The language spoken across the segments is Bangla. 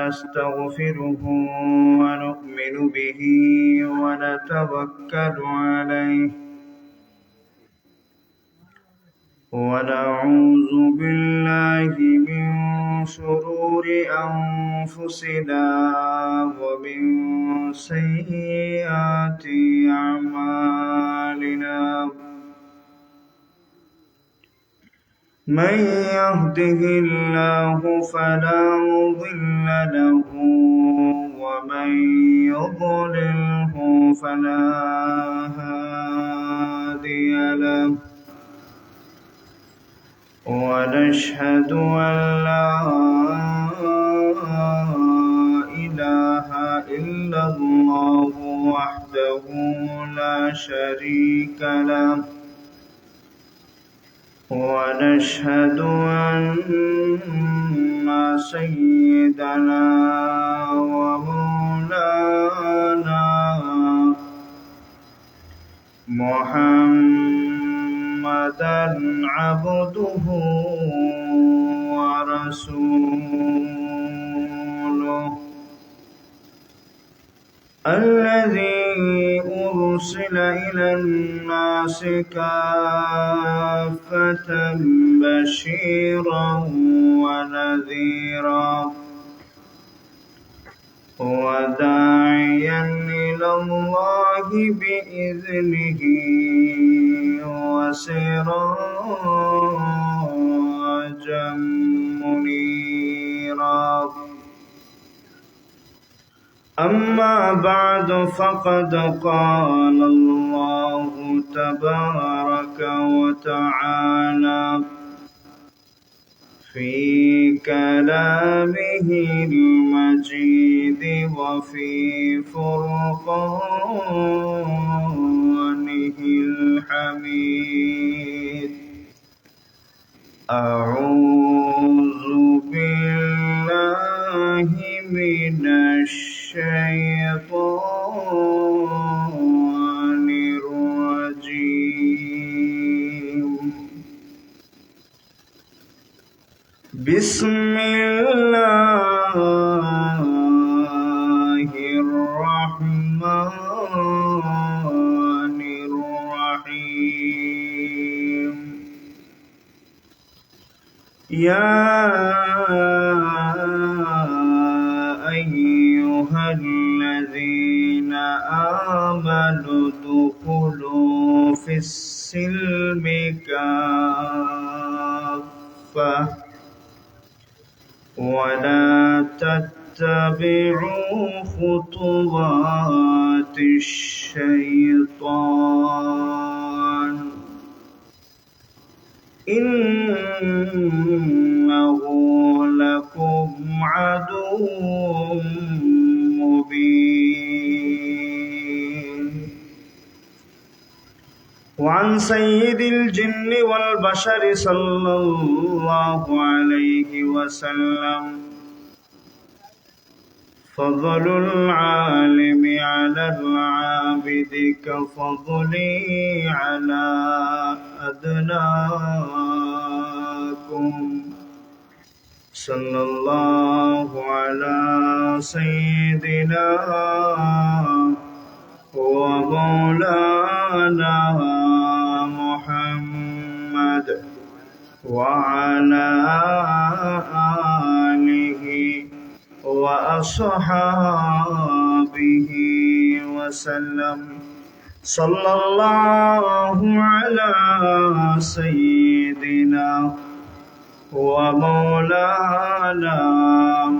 ونستغفره ونؤمن به ونتوكل عليه ونعوذ بالله من شرور أنفسنا ومن سيئات أعمالنا من يهده الله فلا مضل له ومن يضلله فلا هادي له ونشهد أن لا إله إلا الله وحده لا شريك له ونشهد أن سيدنا ومولانا محمدًا عبده ورسوله الذي أرسل إلى الناس كافة بشيرا ونذيرا وداعيا إلى الله بإذنه وسراجا منيرا أما بعد فقد قال الله تبارك وتعالى في كلامه المجيد وفي فرقانه الحميد أعوذ بالله من الشيطان الرجيم بسم الله الرحمن الرحيم يا أيها الذين آمنوا ادخلوا في السلم كافة ولا تتبعوا خطوات الشيطان إنه لكم عدو مبين وعن سيد الجن والبشر صلى الله عليه وسلم فضل العالم على العابد كفضلي على أدناكم صلى الله على سيدنا ومولانا محمد وعلى آله وأصحابه وسلم صلى الله على سيدنا ومولانا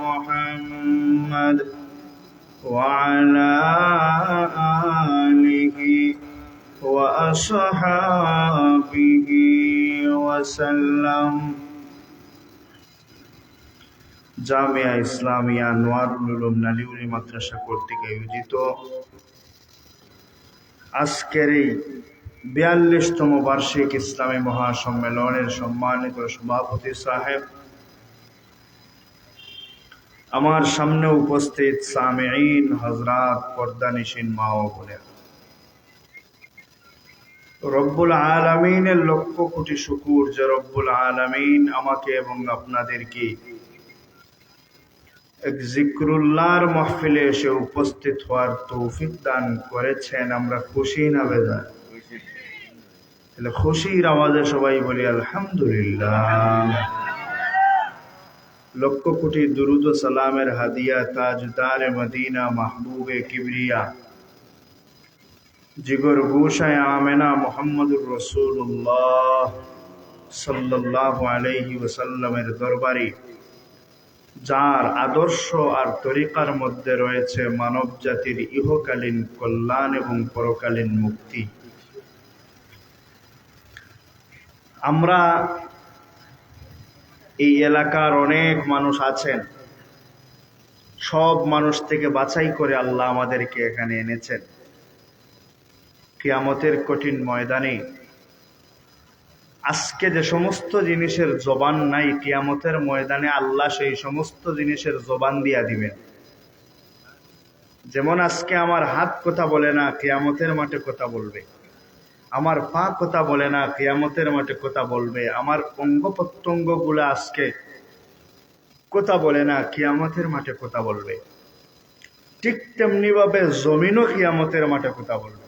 محمد وعلى آله وأصحابه وسلم জামিয়া ইসলামিয়া আনোয়ারুল উলুম নালিউলি মাদ্রাসা কর্তৃক আয়োজিত আজকের এই ৪২তম বার্ষিক ইসলামী মহাসম্মেলনের সম্মানিত সভাপতি সাহেব, আমার সামনে উপস্থিত সামিঈন হযরত, পর্দানিশীন মা ও বোনেরা, রব্বুল আলামিনের লক্ষ কোটি শুকর যে রব্বুল আলামিন আমাকে এবং আপনাদেরকে এক জিক্রুল্লাহর মাহফিলে এসে উপস্থিত হওয়ার তৌফিক দান করেছেন। আমরা খুশি না বেজার? তাহলে খুশির আওয়াজে সবাই বলি আলহামদুলিল্লাহ। লক্ষ কোটি দুরুদ ও সালামের হাদিয়া তাজদার মদিনা মাহবুবে কিবরিয়া জিগর গোশায় আমেনা মুহাম্মদুর রাসূলুল্লাহ সাল্লাল্লাহু আলাইহি ওয়াসাল্লামের দরবারে, যার আদর্শ আর তরিকার মধ্যে রয়েছে মানব জাতির ইহকালীন কল্যাণ এবং পরকালীন মুক্তি। আমরা এই এলাকার অনেক মানুষ আছেন, সব মানুষ থেকে বাছাই করে আল্লাহ আমাদেরকে এখানে এনেছেন। কিয়ামতের কঠিন ময়দানে আজকে যে সমস্ত জিনিসের জবান নাই, কিয়ামতের ময়দানে আল্লাহ সেই সমস্ত জিনিসের জবান দিয়া দিবেন। যেমন আজকে আমার হাত কথা বলে না, কিয়ামতের মাঠে কথা বলবে। আমার পা কথা বলে না, কিয়ামতের মাঠে কথা বলবে। আমার অঙ্গ প্রত্যঙ্গ গুলো আজকে কথা বলে না, কিয়ামতের মাঠে কথা বলবে। ঠিক তেমনি ভাবে জমিনও কিয়ামতের মাঠে কথা বলবে।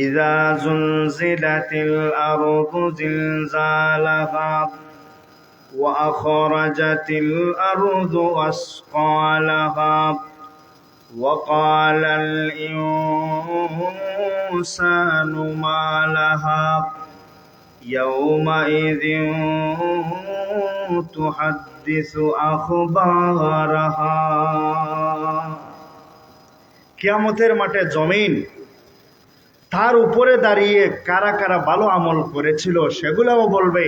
ইযা যুলজিলাতিল আরদু জিলজালাহা ওয়া আখরাজাতিল আরদু আসকালাহা ওয়া ক্বালাল ইনসানু মা লাহা ইয়াওমাইযিন তুহাদ্দিসু আখবারাহা। কিয়ামতের মাঠে জমিন, তার উপরে দাঁড়িয়ে কারা কারা ভালো আমল করেছিল সেগুলোও বলবে,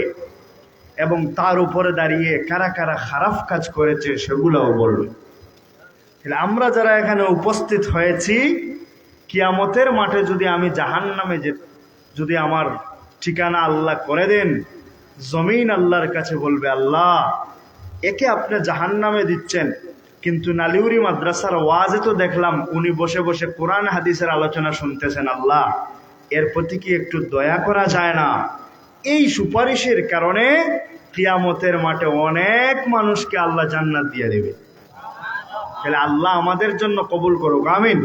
এবং তার উপরে দাঁড়িয়ে কারা কারা খারাপ কাজ করেছে সেগুলোও বলবে। আমরা যারা এখানে উপস্থিত হয়েছি, কিয়ামতের মাঠে যদি আমি জাহান্নামে যদি আমার ঠিকানা আল্লাহ করে দেন, জমিন আল্লাহর কাছে বলবে, আল্লাহ একে আপনি জাহান্নামে দিচ্ছেন, কিন্তু নালিউরি মাদ্রাসার ওয়াজে তো দেখলাম উনি বসে বসে কোরআন হাদিসের আলোচনা শুনতেছেন, আল্লাহ এর প্রতি কি একটু দয়া করা যায় না? এই সুপারিশের কারণে কিয়ামতের মাঠে অনেক মানুষকে আল্লাহ জান্নাত দিয়ে দেবে। তাহলে আল্লাহ আমাদের জন্য কবুল করুক, আমিন।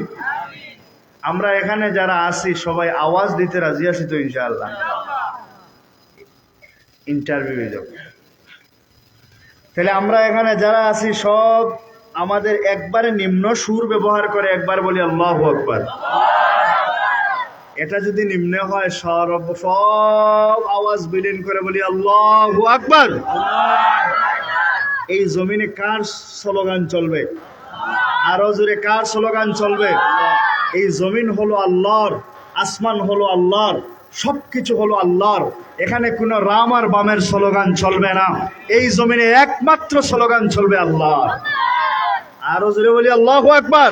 আমরা এখানে যারা আছি সবাই আওয়াজ দিতে রাজি আছি তো ইনশাআল্লাহ? ইন্টারভিউ হয়ে যাবে। তাহলে আমরা এখানে যারা আছি সব আমাদের একবারে নিম্ন সুর ব্যবহার করে একবার বলি আল্লাহু আকবার। এটা যদি নিম্নে হয় সব আওয়াজ বিলীন করে বলি আল্লাহু আকবার। এই জমিনে কার স্লোগান চলবে? আরো জোরে কার স্লোগান চলবে? এই জমিন হলো আল্লাহর, আসমান হলো আল্লাহর, সবকিছু হলো আল্লাহর। এখানে কোনো রাম আর বামের স্লোগান চলবে না। এই জমিনে একমাত্র স্লোগান চলবে আল্লাহ। আরো জোরে বলি আল্লাহু আকবার।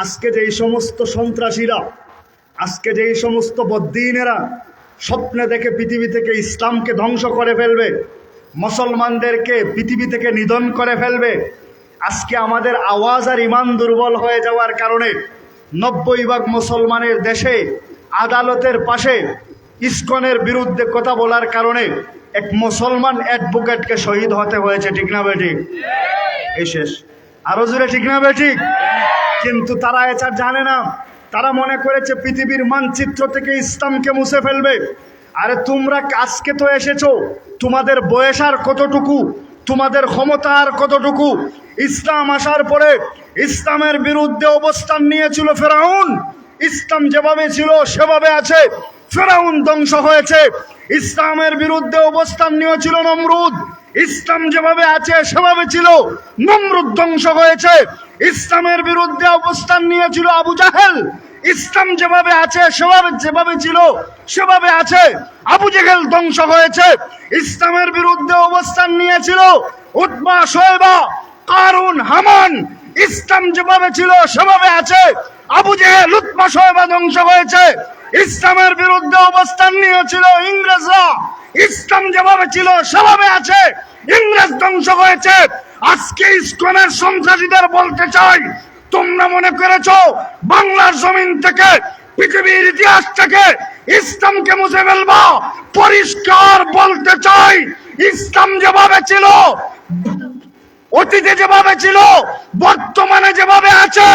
আজকে যে এই সমস্ত সন্ত্রাসীরা, আজকে যে এই সমস্ত বদ্দীনেরা স্বপ্নে দেখে পৃথিবী থেকে ইসলামকে ধ্বংস করে ফেলবে, মুসলমানদেরকে পৃথিবী থেকে নিধন করে ফেলবে, আজকে আমাদের আওয়াজ আর ইমান দুর্বল হয়ে যাওয়ার কারণে 90% মুসলমানের দেশে আদালতের পাশে ইসকনের বিরুদ্ধে কথা বলার কারণে এক মুসলমান অ্যাডভোকেটকে শহীদ হতে হয়েছে। ঠিক না বেঠিক? এই শেষ। আরো জোরে ঠিক না বেঠিক? কিন্তু তারা এটা জানে না। তারা মনে করেছে পৃথিবীর মানচিত্র থেকে ইসলামকে মুছে ফেলবে। আরে তোমরা আজকে তো এসেছো, তোমাদের বয়স আর কতটুকু, তোমাদের ক্ষমতা আর কতটুকু? ইসলাম আসার পরে ইসলামের বিরুদ্ধে অবস্থান নিয়েছিল ফেরাউন। ইসলাম যেভাবে ছিল সেভাবে আছে, ফেরাউন ধ্বংস হয়েছে। ইসলামের বিরুদ্ধে অবস্থান নিয়েছিল নমরুদ। ইসলাম যেভাবে আছে সেভাবে ছিল, নমরুদ ধ্বংস হয়েছে। ইসলামের বিরুদ্ধে অবস্থান নিয়েছিল আবু জাহেল। ইসলাম যেভাবে আছে যেভাবে ছিল সেভাবে আছে, আবু জেহেল ধ্বংস হয়েছে। ইসলামের বিরুদ্ধে অবস্থান নিয়েছিল উতবা, শয়বা, কারুন, হামান। ইসলাম যেভাবে ছিল সেভাবে আছে, আবু জেহেল, উতবা, শয়বা ধ্বংস হয়েছে। ইসলামের বিরুদ্ধে অবস্থান নিয়েছিল ইংরেজরা। ইসলাম যেভাবে ছিল সেভাবে আছে, ইংরেজ ধ্বংস হয়েছে। আজকে ইসকনের সন্ত্রাসীদের বলতে চাই, তোমরা মনে করেছো বাংলার জমিন থেকে, পৃথিবীর ইতিহাস থেকে ইসলামকে মুছে ফেলবা? পরিষ্কার বলতে চাই, ইসলাম যেভাবে ছিল অতীতে যেভাবে ছিল, বর্তমানে যেভাবে আছে,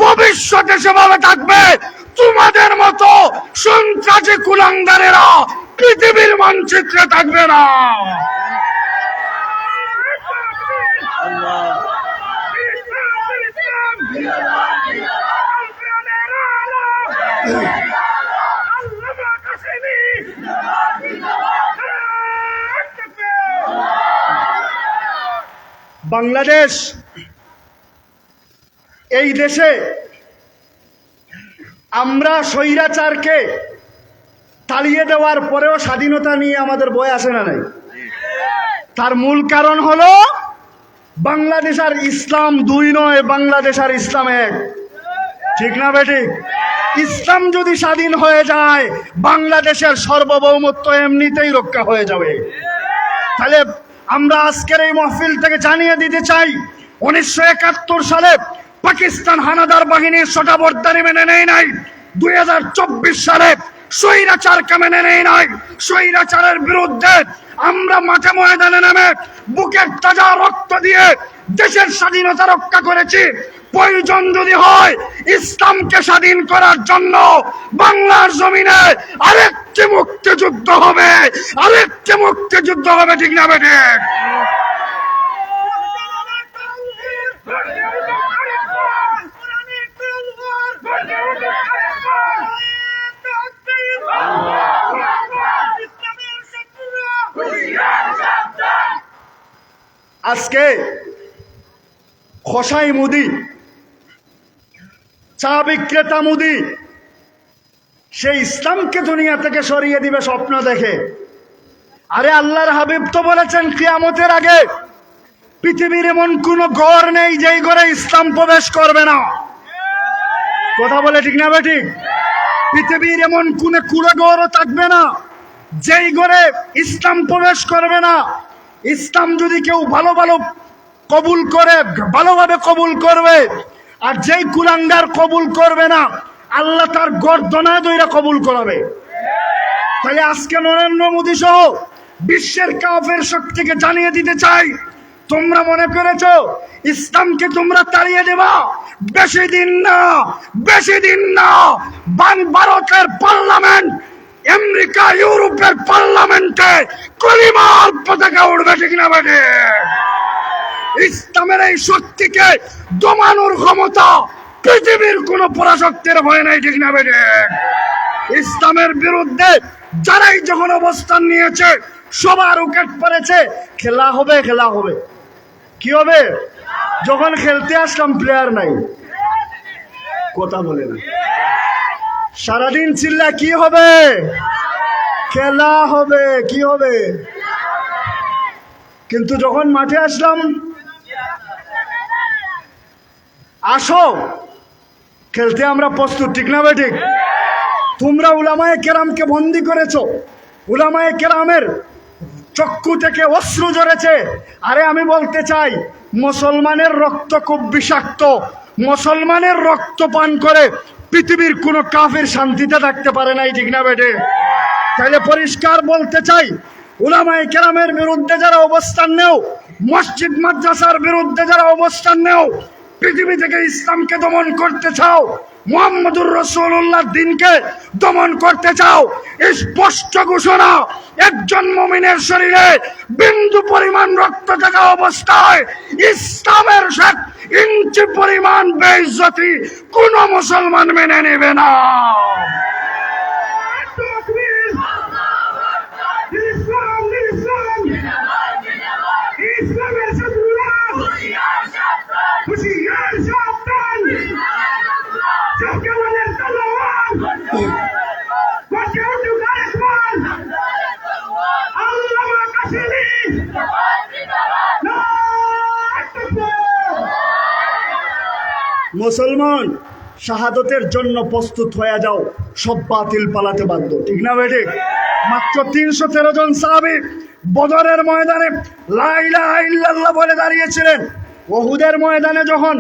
ভবিষ্যতে সেভাবে থাকবে। তোমাদের মতো সন্ত্রাসী কুলাঙ্গারেরা পৃথিবীর মানচিত্রে থাকবে না। বাংলাদেশ, এই দেশে আমরা স্বৈরাচারকে তাড়িয়ে দেওয়ার পরেও স্বাধীনতা নিয়ে আমাদের বই আসে না নাই। তার মূল কারণ হলো বাংলাদেশ আর ইসলাম দুই নয়, বাংলাদেশ আর ইসলাম এক। ঠিক না বেঠিক? ইসলাম যদি স্বাধীন হয়ে যায়, বাংলাদেশের সার্বভৌমত্ব এমনিতেই রক্ষা হয়ে যাবে। তাহলে আমরা আজকের এই মাহফিল থেকে জানিয়ে দিতে চাই, 1971 সালে পাকিস্তান হানাদার বাহিনীর সটাবর্দারি মেনে নেয় নাই, 2024 সালে স্বৈরাচারকে মেনে নেয় নাই। স্বৈরাচারের বিরুদ্ধে আমরা মাঠে ময়দানে নেমে বুকের তাজা রক্ত দিয়ে দেশের স্বাধীনতা রক্ষা করেছি। প্রয়োজন যদি হয় ইসলামকে স্বাধীন করার জন্য বাংলার জমিনে আরেকটি মুক্তিযুদ্ধ হবে, আরেকটি মুক্তিযুদ্ধ হবে। ঠিক না বেঠিক? আজকে খোসাই মুদি, চা বিক্রেতা মুদি, সেই ইসলামকে দুনিয়া থেকে সরিয়ে দিবে স্বপ্ন দেখে। আরে আল্লাহর হাবিব তো বলেছেন, কিয়ামতের আগে পৃথিবীর এমন কোন ঘর নেই যেই ঘরে ইসলাম প্রবেশ করবে না। কথা বলে ঠিক না বেঠিক? পৃথিবীর এমন কোন কুড়ে ঘরও থাকবে না যেই ঘরে ইসলাম প্রবেশ করবে না। ইসলাম যদি কেউ ভালো ভালো কবুল করে, ভালোভাবে কবুল করবে, আর যেই কুলাঙ্গার কবুল করবে না, আল্লাহ তার গর্দনা দইরা কবুল করাবে। তাহলে আজকে নরেন্দ্র মোদী সহ বিশ্বের কাফের শক্তিকে জানিয়ে দিতে চাই, তোমরা মনে করেছো ইসলামকে তোমরা তাড়িয়ে দেবা? বেশি দিন না, বেশি দিন না। ভারতের পার্লামেন্ট, আমেরিকা, ইউরোপের পার্লামেন্টে কলিমার পতাকা উঠবে। ঠিক না বেঠে? ইসলামের এই শক্তিকে দমানোর ক্ষমতা পৃথিবীর কোন পরাশক্তির ভয় নাই। ঠিক না বেঠে? ইসলামের বিরুদ্ধে যারাই যখন অবস্থান নিয়েছে সবার উইকেট পড়েছে। খেলা হবে, খেলা হবে। কি হবে? যখন খেলতে আসলাম প্লেয়ার নাই। কথা বলে না, সারাদিন চিল্লা কি হবে? খেলা হবে। কি হবে? কিন্তু যখন মাঠে আসলাম, আসো খেলতে আমরা প্রস্তুত। ঠিক না বেঠিক? তোমরা উলামায়ে কেরামকে বন্দি করেছো, উলামায়ে কেরামের চক্ষু থেকে অশ্রু ঝরেছে। আরে আমি বলতে চাই, মুসলমানের রক্ত খুব বিষাক্ত। মুসলমানের রক্ত পান করে পৃথিবীর কোনো কাফির শান্তিতে থাকতে পারে নাই। ঠিক না বেঠে? তাইলে পরিষ্কার বলতে চাই, উলামায়ে কেরামের বিরুদ্ধে যারা অবস্থান নেও, মসজিদ মাদ্রাসার বিরুদ্ধে যারা অবস্থান নেও, পৃথিবী থেকে ইসলামকে দমন করতে চাও, মুহাম্মদুর রাসূলুল্লাহ দ্বীনকে দমন করতে চাও, স্পষ্ট ঘোষণা, একজন মুমিনের শরীরে বিন্দু পরিমাণ রক্ত থাকা অবস্থায় ইসলামের 1 ইঞ্চি পরিমাণ বেইজ্জতি কোন মুসলমান মেনে নেবে না। মুসলমান, শাহাদতের জন্য প্রস্তুত হয়ে যাও, সব বাতিল পালাতে বাধ্য। ঠিক না বেঠিক? মাত্র 313 জন সাহাবী বদরের ময়দানে লা ইলাহা ইল্লাল্লাহ বলে দাঁড়িয়েছিলেন। উহুদের ময়দানে যখন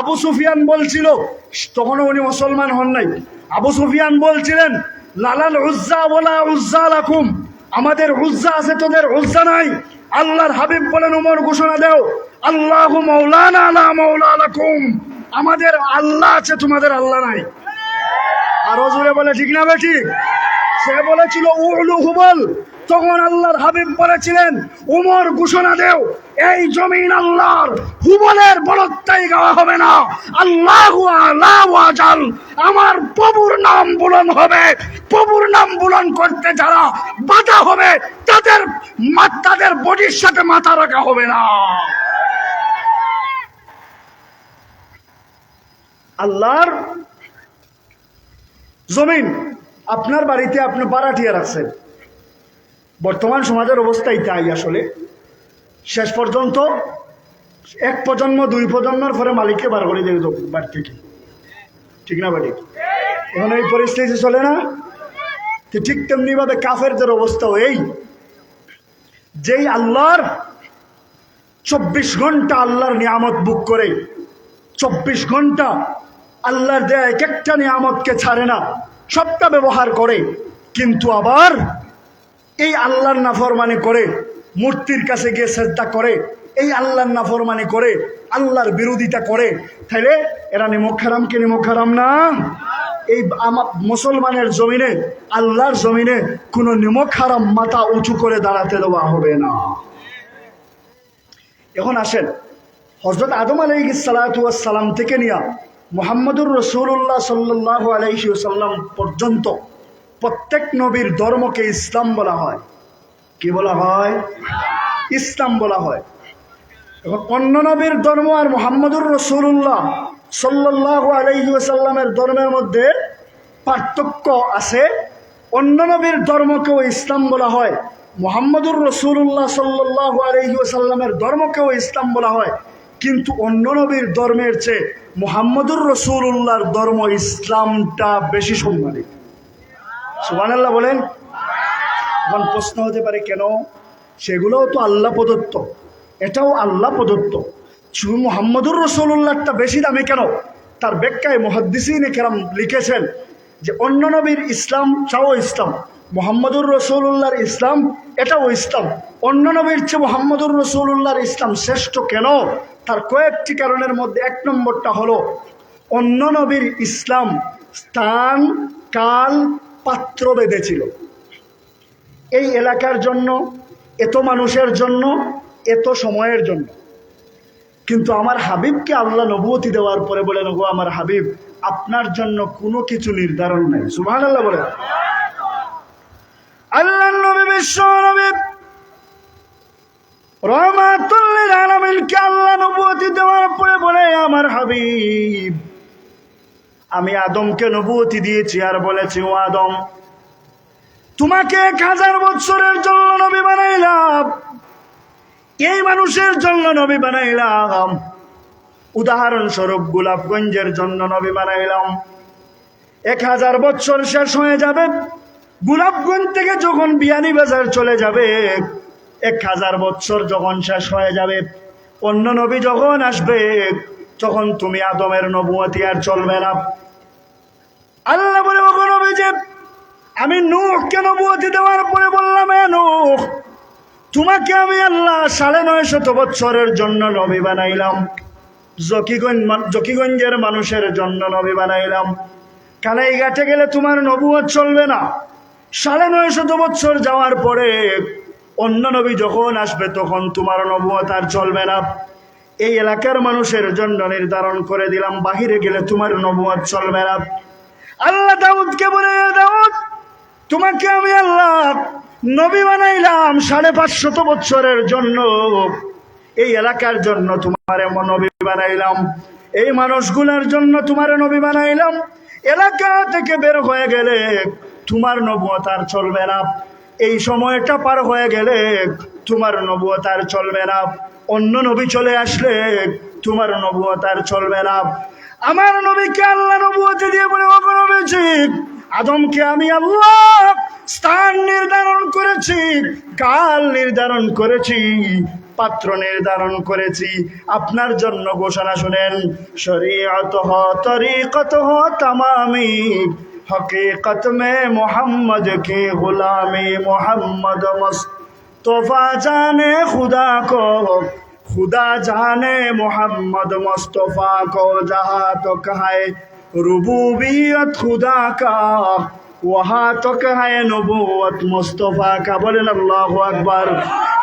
আবু সুফিয়ান বলছিল, তখন উনি মুসলমান হন নাই। আবু সুফিয়ান বলছিলেন, লালাল উজ্জা ওয়ালা উজ্জা লাকুম, আমাদের উজ্জা আছে, তোদের উজ্জা নাই। আল্লাহর হাবিব বলেন, উমর ঘোষণা দেও, আল্লাহু মাওলানা লা মাওলা লাকুম, আমাদের আল্লাহ আছে, তোমাদের আল্লাহ নাই। আর জোরে বলে ঠিক না বেঠিক? সে বলেছিল উলু হুবল, তখন আল্লাহর হাবিব বলেছিলেন, উমর ঘোষণা দেও, এই জমিন আল্লাহর, হুবলের বলত্তাই গাওয়া হবে না, আল্লাহু আলা ওয়া জাল, আমার প্রভুর নাম বুলন হবে। প্রভুর নাম বুলন করতে যারা বাধা হবে তাদের বডির সাথে মাথা রাখা হবে না। আল্লাহর জমিন, আপনার বাড়িতে আপনি বারাটিয়া রাখছেন। বর্তমান সমাজের অবস্থাই তাই। আসলে শেষ পর্যন্ত এক প্রজন্ম, দুই প্রজন্মের পরে মালিককে বার করে দেবে বাড়ি থেকে, ঠিক না বাড়ি? এখন এই পরিস্থিতি চলে না? ঠিক তেমনি ভাবে কাফেরদের অবস্থাও এই, যেই আল্লাহর 24 ঘন্টা আল্লাহর নিয়ামত বুক করে, 24 ঘন্টা আল্লাহর দেয়া এক একটা নিয়ামতকে ছাড়ে না, সবটা ব্যবহার করে, কিন্তু আবার এই আল্লাহর নাফরমানি করে, মূর্তির কাছে গিয়ে সেজদা করে, এই আল্লাহর নাফরমানি করে, আল্লাহর বিরোধিতা করে, তাহলে এরা নিমক হারাম কি নিমক হারাম না? এই আমার মুসলমানের জমিনে, আল্লাহর জমিনে কোনো নিমক হারাম মাথা উঁচু করে দাঁড়াতে দেওয়া হবে না। এখন আসেন, হযরত আদম আলাইহিস সালাতু ওয়াস সালাম থেকে নিয়ে মুহাম্মদুর রাসূলুল্লাহ সাল্লাল্লাহু আলাইহি ওয়াসাল্লাম পর্যন্ত প্রত্যেক নবীর ধর্মকে ইসলাম বলা হয়। কি বলা হয়? ইসলাম বলা হয়। এখন অন্য নবীর ধর্ম আর মুহাম্মদুর রাসূলুল্লাহ সাল্লাল্লাহু আলাইহি ওয়াসাল্লামের ধর্মের মধ্যে পার্থক্য আছে। অন্য নবীর ধর্মকেও ইসলাম বলা হয়, মুহাম্মদুর রাসূলুল্লাহ সাল্লাল্লাহু আলাইহি ওয়াসাল্লামের ধর্মকেও ইসলাম বলা হয়, কিন্তু অন্য নবীর ধর্মের চেয়ে মুহাম্মদুর রাসূলুল্লাহর ধর্ম ইসলামটা বেশি সম্মানিত। সুবহানাল্লাহ বলেন। এখন প্রশ্ন হতে পারে, কেন? সেগুলোও তো আল্লাহ প্রদত্ত, এটাও আল্লাহ প্রদত্ত, মুহাম্মদুর রাসূলুল্লাহটা বেশি দামি কেন? তার ব্যাখ্যায় মুহাদ্দিসিনে কেরাম লিখেছেন যে অন্য নবীর ইসলাম চাও ইসলাম, মুহাম্মদুর রাসূলুল্লাহর ইসলাম এটাও ইসলাম। অন্য নবীর চেয়ে মুহাম্মদুর রাসূলুল্লাহর ইসলাম শ্রেষ্ঠ কেন? তার কয়েকটি কারণের মধ্যে এক নম্বরটা হলো, অন্য নবীর ইসলাম স্থান, কাল, পাত্র বেঁধেছিল। এই এলাকার জন্য, এত মানুষের জন্য, এত সময়ের জন্য। কিন্তু আমার হাবিবকে আল্লাহ নবুয়তি দেওয়ার পরে বলেন, গো আমার হাবিব, আপনার জন্য কোনো কিছু নির্ধারণ নাই। সুবহানাল্লাহ বলেন। আল্লাহ নবী, বিশ্ব নবী, রহমাতুল লিল আলামিনকে আল্লাহ নবুয়তি দেওয়ার পরে বলে, আমার হাবিব, আমি আদমকে নবুয়তি দিয়েছি আর বলেছি, ও আদম, তোমাকে 1000 বছরের জন্য নবী বানাইলাম, এই মানুষের জন্য নবী বানাইলাম। উদাহরণস্বরূপ গোলাপগঞ্জের জন্য নবী বানাইলাম। 1000 বছর শেষ হয়ে যাবে, গোলাপগঞ্জ থেকে যখন বিয়ানীবাজার চলে যাবে, 1000 বছর যখন শেষ হয়ে যাবে, অন্য নবী যখন আসবে, তখন তুমি আদমের নবুয়তি আর চলবে না। আল্লাহ বলে, ওগো নবী, যে আমি নূহকে নবুয়তি দেওয়ার পরে বললাম, এ নূহ, তোমাকে আমি আল্লাহ 950 বছরের জন্য নবী বানাইলাম। জকিগঞ্জের মানুষের জন্য নবী বানাইলাম। কানাইঘাটে গেলে তোমার নবুয়ত চলবে না। 950 বছর যাওয়ার পরে অন্য নবী যখন আসবে, তখন তোমার নবুয়ত আর চলবে না। এই এলাকার মানুষের জন্য নির্ধারণ করে দিলাম, বাহিরে গেলে তোমার নবুয়ত চলবে না। আল্লাহ দাউদকে বলে, দাউদ, তোমাকে আমি আল্লাহ নবী বানাইলাম 550 বছরের জন্য। এই এলাকার জন্য তোমার নবী বানাইলাম, এই মানুষগুলোর জন্য তোমার নবী বানাইলাম। এলাকা থেকে বের হয়ে গেলে তোমার নবুয়ত আর চলবে না। এই সময়টা পার হয়ে গেলে তোমার নবুয়ত আর চলবে না। অন্য নবী চলে আসলে তোমার নবুয়ত আর চলবে না। আমার নবীকে আল্লাহ নবুয়তি দিয়ে বলে, ওগো নবীজি, আদমকে আমি আল্লাহ স্থান নির্ধারণ করেছি, কাল নির্ধারণ করেছি, পাত্র নির্ধারণ করেছি। আপনার জন্য ঘোষণা শুনেন, শরীয়ত হো তরিকত হো তামামি, হकीकत में मोहम्मद की गुलामी, मोहम्मद मुस्तफ़ा जाने खुदा को, खुदा जाने मोहम्मद मुस्तफ़ा को, जहाँ तक है रुबूबियत खुदा का वहाँ तक है नबुवत मुस्तफ़ा का। बोलेন আল্লাহু আকবার।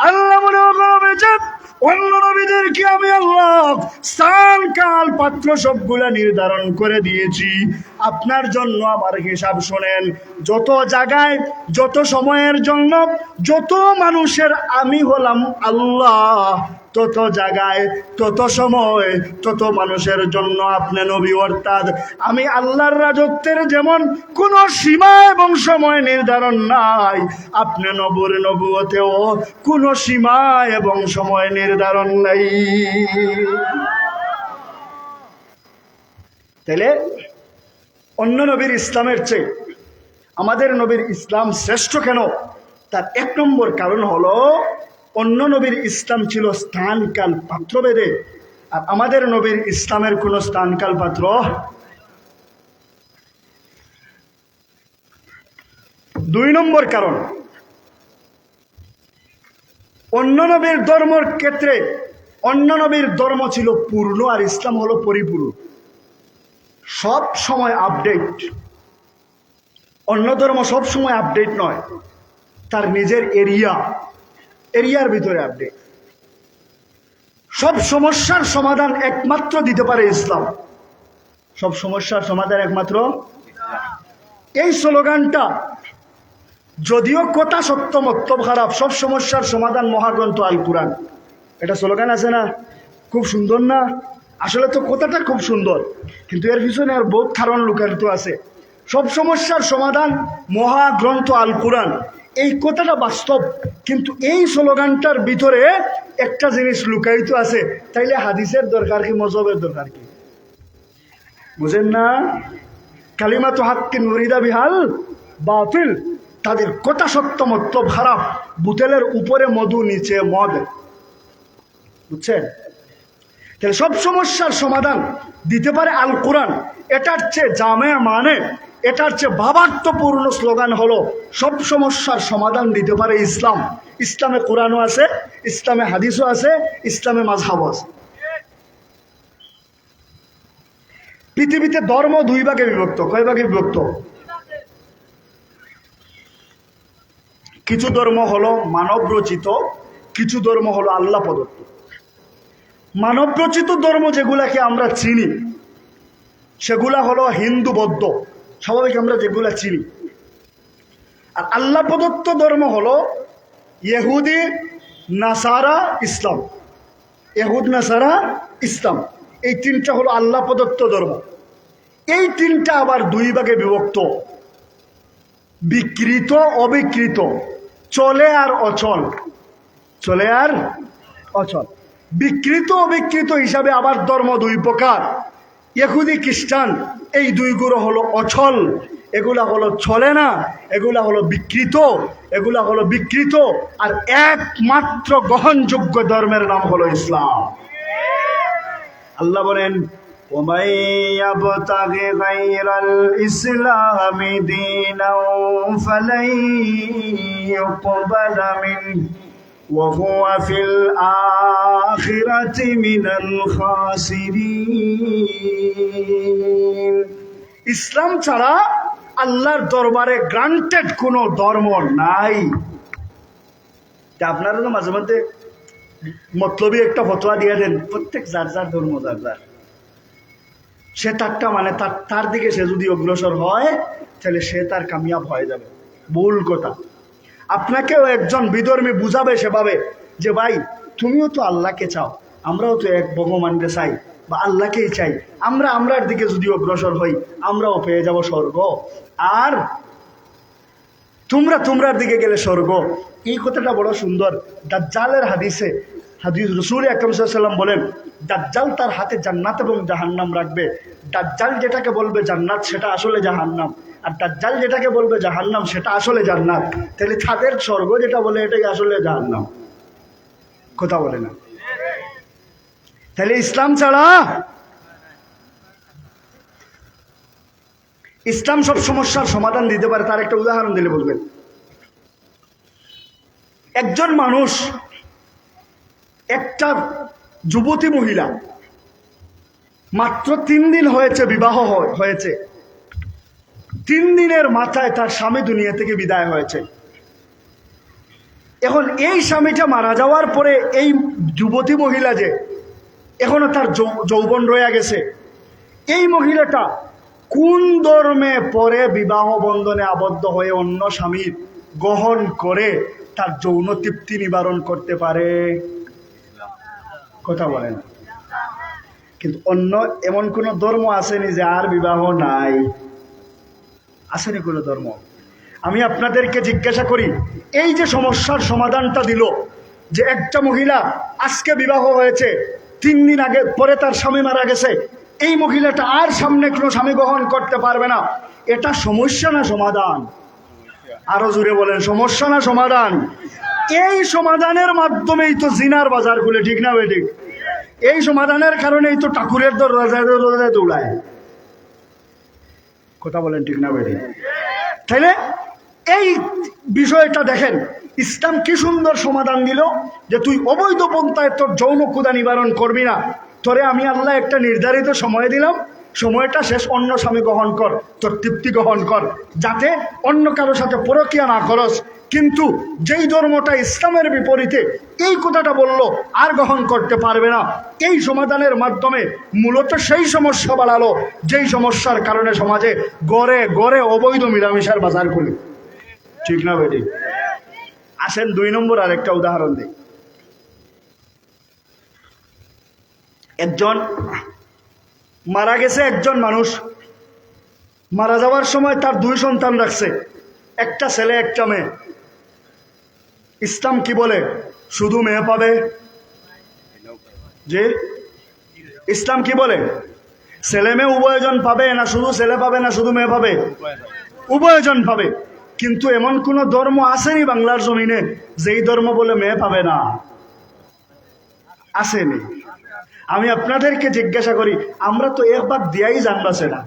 আল্লাহ মনে করেছেন অন্য নবীদেরকে আমি আল্লাহ স্থান কাল পাত্র সবগুলা নির্ধারণ করে দিয়েছি। আপনার জন্য আমার হিসাব শোনেন, যত জায়গায় যত সময়ের জন্য যত মানুষের আমি হলাম আল্লাহ, তত জায়গায় তত সময় তত মানুষের জন্য আপনি নবী। অর্থাৎ আমি আল্লাহর রাজত্বের যেমন কোনো সীমা এবং সময় নির্ধারণ নাই, আপনি নবুয়তেও কোনো সীমা এবং সময় নির্ধারণ নাই। তাহলে অন্য নবীর ইসলামের চেয়ে আমাদের নবীর ইসলাম শ্রেষ্ঠ কেন? তার এক নম্বর কারণ হলো অন্য নবীর ইসলাম ছিল স্থানকাল পাত্রভেদে, আর আমাদের নবীর ইসলামের কোনো স্থানকাল পাত্র। দুই নম্বর কারণ, অন্য নবীর ধর্মের ক্ষেত্রে অন্য নবীর ধর্ম ছিল পূর্ণ আর ইসলাম হলো পরিপূর্ণ, সব সময় আপডেট। অন্য ধর্ম সব সময় আপডেট নয়, তার নিজের এরিয়ার ভিতরে আপডেট। সব সমস্যার সমাধান একমাত্র দিতে পারে ইসলাম, সব সমস্যার সমাধান একমাত্র। এই স্লোগানটা যদিও কথা সত্য মতলব খারাপ, সব সমস্যার সমাধান মহাগ্রন্থ আল কুরআন, এটা স্লোগান আছে না, খুব সুন্দর না? আসলে তো কথাটা খুব সুন্দর, কিন্তু এর পিছনে আর বহুত কারণ লুকায়িত আছে। সব সমস্যার সমাধান মহাগ্রন্থ আল কুরআন, এই কথাটা বাস্তব, কিন্তু এই স্লোগানটার ভিতরে একটা জিনিস লুকায়িত আছে। তাইলে হাদিসের দরকার কি, মজহবের দরকার কি? বুঝেন না? কালিমাতু হাক্কিন উরিদা বিহাল বাতিল, তাদের কথা সত্য মতলব খারাপ, বুতেলের উপরে মধু নিচে মদ। বুঝছেন? তাহলে সব সমস্যার সমাধান দিতে পারে আল কোরআন। এটার চেয়ে জামে মানে এটার চেয়ে ভাবার্থপূর্ণ স্লোগান হলো সব সমস্যার সমাধান দিতে পারে ইসলাম। ইসলামে কোরআনও আছে, ইসলামে হাদিসও আছে, ইসলামে মাযহাবও আছে। পৃথিবীতে ধর্ম দুই ভাগে বিভক্ত। কয় ভাগে বিভক্ত? কিছু ধর্ম হলো মানব রচিত, কিছু ধর্ম হলো আল্লাহ প্রদত্ত। মানব রচিত ধর্ম যেগুলাকে আমরা চিনি সেগুলা হলো হিন্দু, বৌদ্ধ, স্বাভাবিক আমরা যেগুলা চিনি। আর আল্লাহ প্রদত্ত ধর্ম হলো ইহুদি, নাসারা, ইসলাম। ইহুদ, নাসারা, ইসলাম, এই তিনটা হলো আল্লাহ প্রদত্ত ধর্ম। এই তিনটা আবার দুই ভাগে বিভক্ত, বিকৃত, অবিকৃত, চলে আর অচল। চলে আর অচল। বিকৃত অবিকৃত হিসাবে আবার ধর্ম দুই প্রকার, ইহুদি, খ্রিস্টান। এই দুইগুলো হলো অচল, এগুলা হলো চলে না, এগুলা হলো বিকৃত, এগুলা হলো বিকৃত। আর একমাত্র গ্রহণযোগ্য ধর্মের নাম হলো ইসলাম। আল্লাহ বলেন, وَمَن يَبْتَغِ غَيْرَ الْإِسْلَامِ دِينًا فَلَن يُقْبَلَ مِنْهُ وَهُوَ فِي الْآخِرَةِ مِنَ الْخَاسِرِينَ। ইসলাম ছাড়া আল্লাহর দরবারে গ্রান্টেড কোনো ধর্ম নাই। আপনারা তো মাঝে মধ্যে মতলবী একটা ফতোয়া দিয়ে দেন, প্রত্যেক যার যার ধর্ম যার যার, সে তারটা মানে তার দিকে সে যদি অগ্রসর হয় তাহলে সে তার কামিয়াব হয়ে যাবে। ভুল কথা। আপনাকেও একজন বিধর্মী বুঝাবে সেভাবে যে ভাই তুমিও তো আল্লাহকে চাও, আমরাও তো এক ভগবানকে চাই বা আল্লাহকেই চাই, আমরার দিকে যদি অগ্রসর হই আমরাও পেয়ে যাব স্বর্গ, আর তোমরার দিকে গেলে স্বর্গ। এই কথাটা বড় সুন্দর। দাজ্জালের হাদিসে রাসূল আকরাম সাল্লাল্লাহু আলাইহি ওয়াসাল্লাম বলেন, দাজ্জাল তার হাতে জান্নাত এবং জাহান্নাম রাখবে। দাজ্জাল যেটাকে বলবে জান্নাত সেটা আসলে জাহান্নাম, আর দাজ্জাল যেটাকে বলবে জাহান্নাম সেটা আসলে জান্নাত। তাহলে তাদের স্বর্গ যেটা বলে এটাই আসলে জাহান্নাম। কথা বলে না? তাহলে ইসলাম ছাড়া, ইসলাম সব সমস্যার সমাধান দিতে পারে। তার একটা উদাহরণ দিলে বলবেন। একজন মানুষ, একটা যুবতী মহিলা, মাত্র 3 দিন হয়েছে বিবাহ হয়েছে, 3 দিনের মাথায় তার স্বামী দুনিয়া থেকে বিদায় হয়েছে। এখন এই স্বামীটা মারা যাওয়ার পরে এই যুবতী মহিলা যে এখনো তার যৌবন রয়ে গেছে, এই মহিলাটা কোন ধর্মে পরে বিবাহ বন্ধনে আবদ্ধ হয়ে অন্য স্বামী গ্রহণ করে তার যৌন তৃপ্তি নিবারণ করতে পারে? কথা বলেন। কিন্তু অন্য এমন কোন ধর্ম আসেনি যে আর বিবাহ নাই? আসেনি কোনো ধর্ম। আমি আপনাদেরকে জিজ্ঞাসা করি, এই যে সমস্যার সমাধানটা দিল যে একটা মহিলা আজকে বিবাহ হয়েছে, 3 দিন আগে পরে তার স্বামী মারা গেছে, এই মহিলাটা আর সামনে কোনো স্বামী গ্রহণ করতে পারবে না, এটা সমস্যা না সমাধান? আরো জোরে বলেন, সমস্যা না সমাধান? এই সমাধানের মাধ্যমেই তো জিনার বাজার খুলে, ঠিক না বেঠিক? এই সমাধানের কারণেই তো ঠাকুরের দরজায় দরজায় দৌড়ায়। কথা বলেন, ঠিক না বেঠিক? তাইলে এই বিষয়টা দেখেন, ইসলাম কি সুন্দর সমাধান দিল যে তুই অবৈধ পন্থায় তোর যৌন ক্ষুধা নিবারণ করবি না, তোরে আমি আল্লাহ একটা নির্ধারিত সময় দিলাম, সময়টা শেষ, অন্য স্বামী গ্রহণ কর, তোর তৃপ্তি গ্রহণ কর, যাতে অন্য কারোর সাথে পরকীয়া না করস। কিন্তু যেই ধর্মটা ইসলামের বিপরীতে এই কথাটা বললো আর গ্রহণ করতে পারবে না, এই সমাধানের মাধ্যমে মূলত সেই সমস্যা বাড়ালো যেই সমস্যার কারণে সমাজে গড়ে গড়ে অবৈধ মিলামিশার বাজার খুলে, ঠিক না বেটি? আসেন 2 নম্বর আরেকটা উদাহরণ দিই। একজন মারা গেছে, একজন মানুষ মারা যাওয়ার সময় তার 2 সন্তান রাখছে, একটা ছেলে একটা মেয়ে। ইসলাম কি বলে? শুধু মেয়ে পাবে? যে ইসলাম কি বলে? ছেলে মেয়ে উভয়জন পাবে, না শুধু ছেলে পাবে, না শুধু মেয়ে পাবে? উভয়জন পাবে। কিন্তু এমন কোন ধর্ম আসেনি বাংলার জমিনে যেই ধর্ম বলে মেয়ে পাবে না? আসেনি। আমি আপনাদেরকে জিজ্ঞাসা করি, আমরা তো একবার দিয়াই জানবাছে না,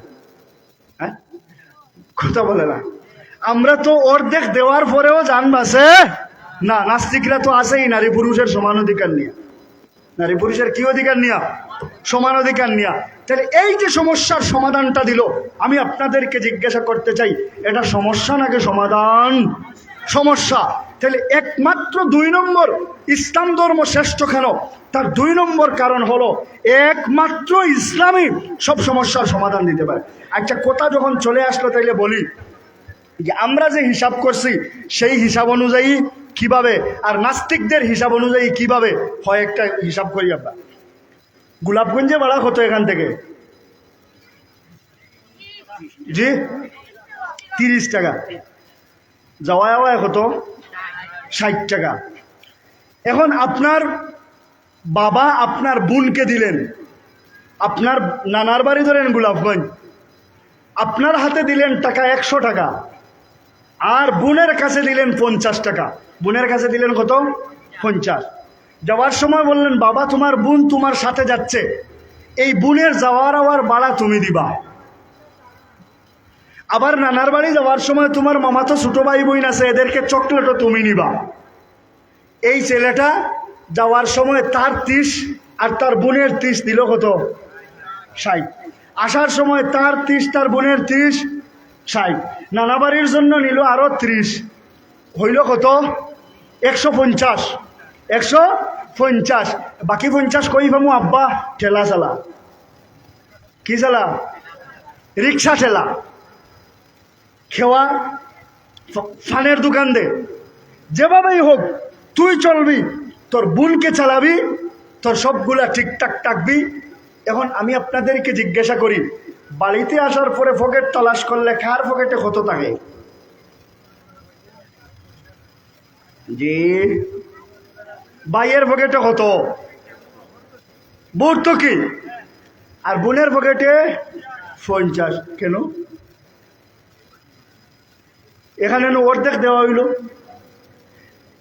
হ্যাঁ? কথা বলে না। আমরা তো অর্ধেক দেওয়ার পরেও জানবাছে না। নাস্তিকরা তো আছেই নারী পুরুষের সমান অধিকার নিয়ে। নারী পুরুষের কি অধিকার নিয়া? সমান অধিকার নিয়া। তাহলে এই যে সমস্যার সমাধানটা দিল, আমি আপনাদেরকে জিজ্ঞাসা করতে চাই, এটা সমস্যা নাকি সমাধান? সমস্যা। তাহলে একমাত্র 2 নম্বর ইসলাম ধর্ম শ্রেষ্ঠ কেন? তার 2 নম্বর কারণ হলো একমাত্র ইসলামই সব সমস্যার সমাধান দিতে পারে। একটা কথা যখন চলে আসলো, তাইলে বলি যে আমরা যে হিসাব করছি সেই হিসাব অনুযায়ী কিভাবে, আর নাস্তিকদের হিসাব অনুযায়ী কিভাবে হয়, একটা হিসাব করি আমরা। গোলাপগঞ্জে ভাড়া কত এখান থেকে? জি 30 টাকা। যাওয়া যাওয়ায় কত? 60 টাকা। এখন আপনার বাবা আপনার বোনকে দিলেন, আপনার নানার বাড়ি ধরেন গোলাপগঞ্জ, আপনার হাতে দিলেন টাকা 100 টাকা, আর বোনের কাছে দিলেন 50 টাকা। বোনের কাছে দিলেন কত? 50। যাওয়ার সময় বললেন, বাবা তোমার বোন তোমার সাথে যাচ্ছে, এই বোনের যাওয়ার আওয়ার ভাড়া তুমি দিবা। আবার নানার বাড়ি যাওয়ার সময় তোমার মামা তো ছোট ভাই বোন আছে, এদেরকে চকলেটও তুমি নিবা। এই ছেলেটা যাওয়ার সময় তার 30 আর তার বোনের 30 দিল কত? 60। আসার সময় তার 30 তার বোনের 30, 60। নানা বাড়ির জন্য নিল আরো 30, হইল কত? 150। 150। বাকি 50 কই পামু আব্বা? ঠেলা চালা। কি চালা? রিক্সা ঠেলা। খেওয়া, ফানের দোকান দে, যেভাবেই হোক তুই চলবি, তোর বোনকে চালাবি, তোর সবগুলা ঠিকঠাক থাকবি। এখন আমি আপনাদেরকে জিজ্ঞাসা করি, বাড়িতে আসার পরে পকেট তালাশ করলে কার পকেটে কত থাকে? জি ভাইয়ের পকেটে কত? বোর তো কি, আর বোনের পকেটে 50। কেন? এখানে অর্ধেক দেওয়া হইল।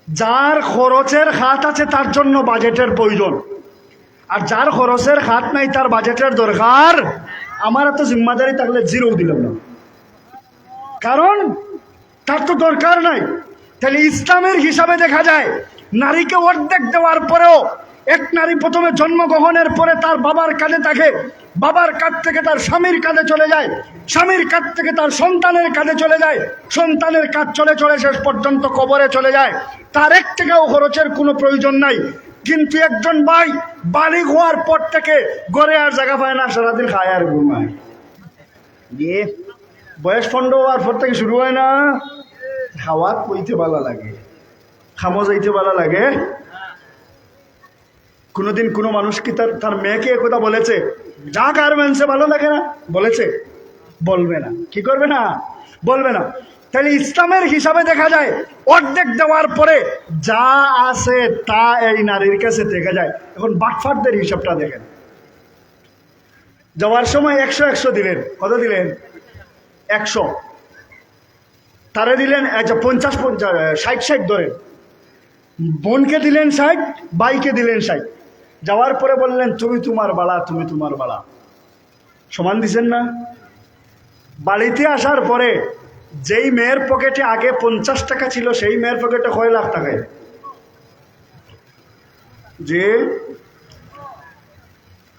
যার খরচের খাত আছে তার জন্য বাজেটের প্রয়োজন, আর যার খরচের খাত নাই তার বাজেটের দরকার। আমার এত জিম্মাদারি থাকলে 0 দিলাম না, কারণ তার তো দরকার নাই। তাহলে ইসলামের হিসাবে দেখা যায় নারীকে অর্ধেক দেওয়ার পরেও এক নারী প্রথমে জন্মগ্রহণের পরে তার বাবার কাঁধে থাকে, বাবার কাঁধ থেকে তার স্বামীর কাঁধে চলে যায়, স্বামীর কাঁধ থেকে তার সন্তানের কাঁধে চলে যায়, সন্তানের কাঁধ চলে চলে শেষ পর্যন্ত কবরে চলে যায়। তার এক টাকাও খরচের কোনো প্রয়োজন নাই। কিন্তু একজন ভাই বালিগ হওয়ার পর থেকে ঘরে আর জায়গা পায় না, সারাদিন খায় আর ঘুমায়। দিয়ে বয়স 15 হওয়ার পর থেকে শুরু হয় না, খাওয়া কইতে ভালো লাগে, খামো যাইতে ভালো লাগে। কোনোদিন কোনো মানুষ কি তার মেয়েকে একথা বলেছে, যা গার্মেন্টসে ভালো লাগে না? বলেছে? বলবে না। কি করবে না? বলবে না। তাহলে ইসলামের হিসাবে দেখা যায় অর্ধেক দেওয়ার পরে যা আছে তা এই নারীর কাছে থেকে যায়। এখন বাটফাটদের হিসাবটা দেখেন। যাওয়ার সময় 100 দিলেন। কত দিলেন? 100। তারে দিলেন 50-60 ধরেন। বোনকে দিলেন 60, ভাইকে দিলেন 60। যাওয়ার পরে বললেন তুমি তোমার বালা, তুমি তোমার বালা। সমান দিছেন না? বাড়িতে আসার পরে যেই মেয়ের পকেটে আগে 50 টাকা ছিল সেই মেয়ের পকেটে কয় লাখ টাকা? যে